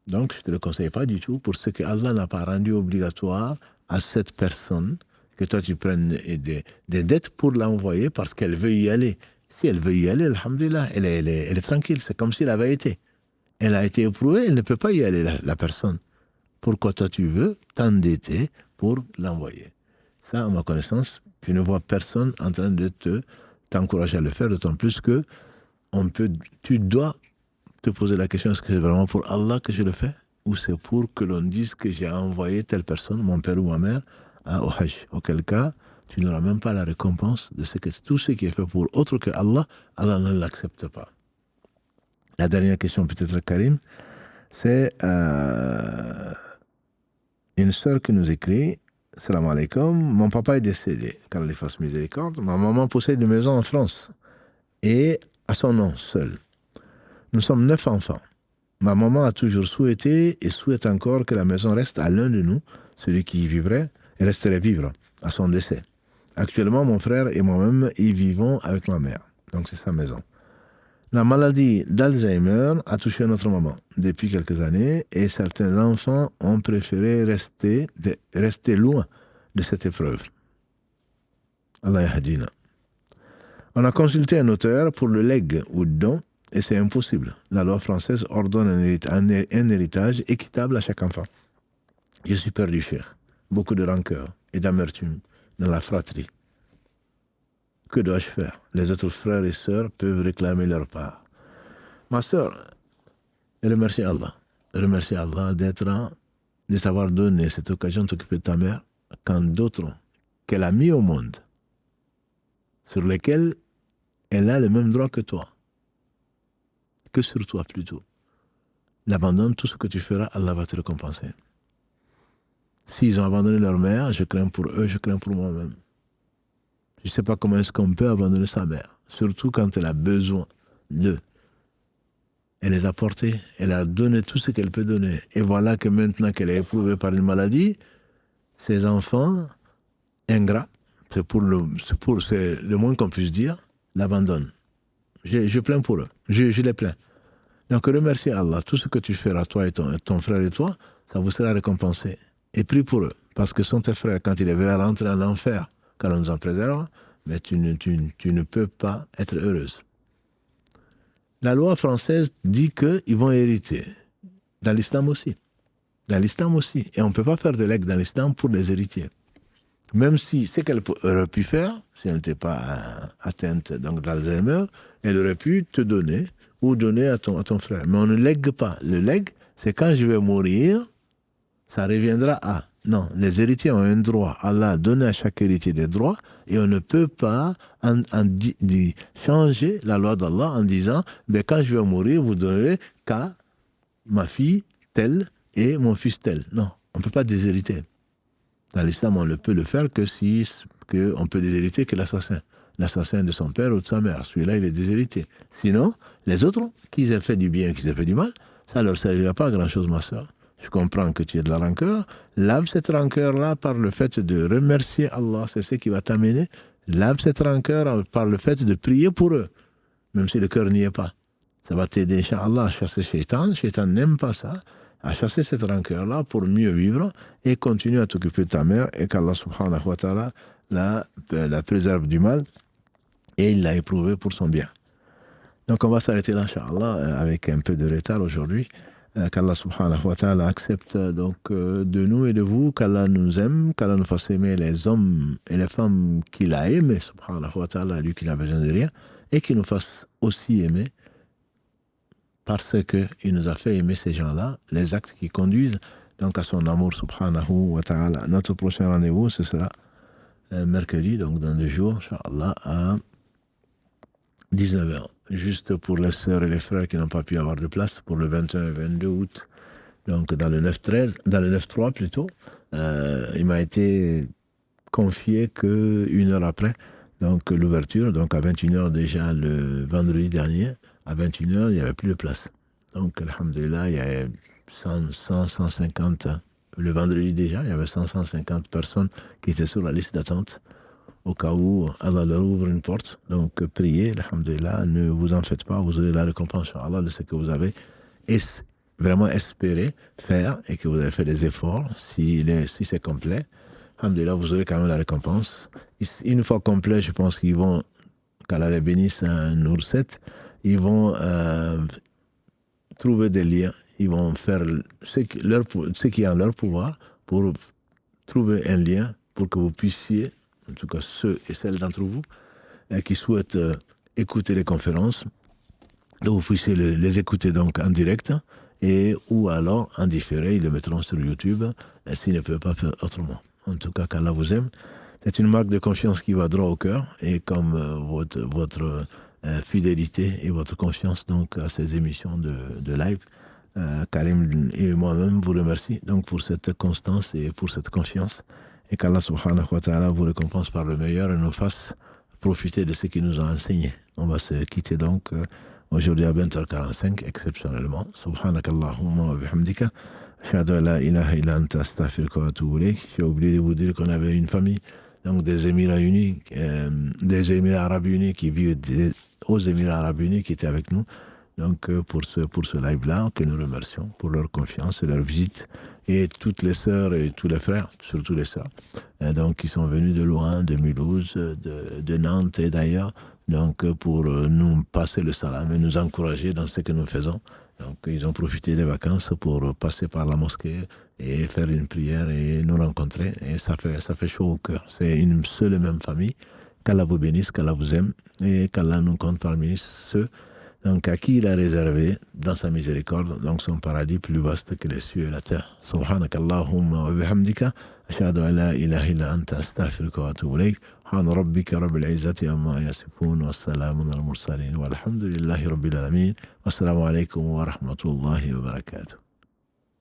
Donc, je ne te le conseille pas du tout pour ce que Allah n'a pas rendu obligatoire à cette personne, que toi tu prennes des dettes pour l'envoyer parce qu'elle veut y aller. Si elle veut y aller, alhamdulillah, elle est tranquille, c'est comme s'il avait été. Elle a été éprouvée, elle ne peut pas y aller, la personne. Pourquoi toi tu veux t'endetter pour l'envoyer? Ça, à ma connaissance, je ne vois personne en train de t'encourager à le faire, d'autant plus que tu dois te poser la question, est-ce que c'est vraiment pour Allah que je le fais? Ou c'est pour que l'on dise que j'ai envoyé telle personne, mon père ou ma mère, au Hajj? Auquel cas, tu n'auras même pas la récompense de tout ce qui est fait pour autre que Allah, Allah ne l'accepte pas. La dernière question, peut-être Karim, c'est une sœur qui nous écrit, Salam alaikum, mon papa est décédé, qu'Allah lui fasse miséricorde. Ma maman possède une maison en France et à son nom seul. Nous sommes 9 enfants. Ma maman a toujours souhaité et souhaite encore que la maison reste à l'un de nous, celui qui y vivrait et resterait vivre à son décès. Actuellement, mon frère et moi-même y vivons avec ma mère. Donc c'est sa maison. La maladie d'Alzheimer a touché notre maman depuis quelques années et certains enfants ont préféré rester loin de cette épreuve. Allah yahdina. On a consulté un notaire pour le legs ou le don, et c'est impossible. La loi française ordonne un héritage équitable à chaque enfant. Je suis perdu, cher. Beaucoup de rancœur et d'amertume dans la fratrie. Que dois-je faire? Les autres frères et sœurs peuvent réclamer leur part. Ma sœur, remercie Allah. Remercie Allah de t'avoir donné cette occasion de t'occuper de ta mère quand d'autres qu'elle a mis au monde, sur lesquels elle a le même droit que toi, que sur toi plutôt. L'abandonne, tout ce que tu feras, Allah va te récompenser. S'ils ont abandonné leur mère, je crains pour eux, je crains pour moi-même. Je ne sais pas comment est-ce qu'on peut abandonner sa mère, surtout quand elle a besoin d'eux. Elle les a portés, elle a donné tout ce qu'elle peut donner. Et voilà que maintenant qu'elle est éprouvée par une maladie, ses enfants, ingrats, c'est le moins qu'on puisse dire, l'abandonnent. Je plains pour eux, je les plains. Donc remercie Allah, tout ce que tu feras, toi et ton frère et toi, ça vous sera récompensé. Et prie pour eux, parce que sont tes frères, quand ils les verront rentrer en enfer, quand on nous en préserve, mais tu ne peux pas être heureuse. La loi française dit qu'ils vont hériter. Dans l'islam aussi. Dans l'islam aussi. Et on ne peut pas faire de legs dans l'islam pour les héritiers. Même si ce qu'elle aurait pu faire, si elle n'était pas atteinte d'Alzheimer, elle aurait pu te donner ou donner à ton frère. Mais on ne lègue pas. Le legs, c'est quand je vais mourir, ça reviendra à... Non, les héritiers ont un droit. Allah a donné à chaque héritier des droits et on ne peut pas changer la loi d'Allah en disant « quand je vais mourir, vous donnerez qu'à ma fille telle et mon fils tel ». Non, on ne peut pas déshériter. Dans l'islam, on ne peut le faire on peut déshériter que l'assassin. L'assassin de son père ou de sa mère. Celui-là, il est déshérité. Sinon, les autres, qu'ils aient fait du bien, qu'ils aient fait du mal, ça ne leur servira pas à grand-chose, ma soeur. Je comprends que tu as de la rancœur. Lave cette rancœur-là par le fait de remercier Allah. C'est ce qui va t'amener. Lave cette rancœur par le fait de prier pour eux. Même si le cœur n'y est pas. Ça va t'aider, Inch'Allah, à chasser Shaitan. Shaitan n'aime pas ça. À chasser cette rancœur-là pour mieux vivre et continuer à t'occuper de ta mère et qu'Allah subhanahu wa ta'ala la préserve du mal et il l'a éprouvé pour son bien. Donc on va s'arrêter là, Inch'Allah, avec un peu de retard aujourd'hui. Qu'Allah subhanahu wa ta'ala accepte donc de nous et de vous, qu'Allah nous aime, qu'Allah nous fasse aimer les hommes et les femmes qu'il a aimés, subhanahu wa ta'ala, lui qui n'a besoin de rien, et qu'il nous fasse aussi aimer, parce qu'il nous a fait aimer ces gens-là, les actes qui conduisent donc à son amour subhanahu wa ta'ala. Notre prochain rendez-vous, ce sera mercredi, donc dans 2 jours, Inch'Allah, à 19h, juste pour les sœurs et les frères qui n'ont pas pu avoir de place pour le 21 et 22 août, donc dans le 9-3 plutôt. Il m'a été confié qu'une heure après, donc l'ouverture, donc à 21h déjà le vendredi dernier, à 21h, il n'y avait plus de place. Donc, alhamdoulilah, il y avait 150, le vendredi déjà, il y avait 150 personnes qui étaient sur la liste d'attente. Au cas où Allah leur ouvre une porte. Donc priez, alhamdoulilah, ne vous en faites pas, vous aurez la récompense Allah de ce que vous avez vraiment espéré faire et que vous avez fait des efforts. Si c'est complet, alhamdoulilah, vous aurez quand même la récompense. Une fois complet, je pense qu'ils vont, qu'Allah les bénisse, un Nourset, ils vont trouver des liens, ils vont faire ce qui est en leur pouvoir pour trouver un lien pour que vous puissiez, en tout cas ceux et celles d'entre vous qui souhaitent écouter les conférences, que vous puissiez les écouter donc en direct et ou alors en différé, ils le mettront sur YouTube s'ils ne peuvent pas faire autrement. En tout cas, qu'Allah vous aime. C'est une marque de confiance qui va droit au cœur et comme votre fidélité et votre confiance donc à ces émissions de live, Karim et moi-même vous remercie donc pour cette constance et pour cette confiance. Et qu'Allah subhanahu wa ta'ala vous récompense par le meilleur et nous fasse profiter de ce qu'il nous a enseigné. On va se quitter donc aujourd'hui à 20h45, exceptionnellement. Subhanakallahumma wa bihamdika. Ashhadu an la ilaha illa anta astaghfiruka wa atubu ilayk. J'ai oublié de vous dire qu'on avait une famille donc des Émirats Unis, des Émirats Arabes Unis qui vivent aux Émirats Arabes Unis qui étaient avec nous. donc, pour ce live-là, que nous remercions pour leur confiance et leur visite, et toutes les sœurs et tous les frères, surtout les sœurs, donc, qui sont venus de loin, de Mulhouse, de Nantes et d'ailleurs, donc, pour nous passer le salam et nous encourager dans ce que nous faisons. Donc, ils ont profité des vacances pour passer par la mosquée et faire une prière et nous rencontrer. Et ça fait chaud au cœur. C'est une seule et même famille. Qu'Allah vous bénisse, qu'Allah vous aime et qu'Allah nous compte parmi ceux donc, à qui il a réservé dans sa miséricorde donc son paradis plus vaste que les cieux et la terre. Subhanak Allahumma wa bihamdika ashhadu an la ilaha illa anta astaghfiruka wa atubu ilayk. سبحان ربك رب العزة عما يصفون والسلام على المرسلين والحمد لله رب العالمين والسلام عليكم ورحمة الله وبركاته.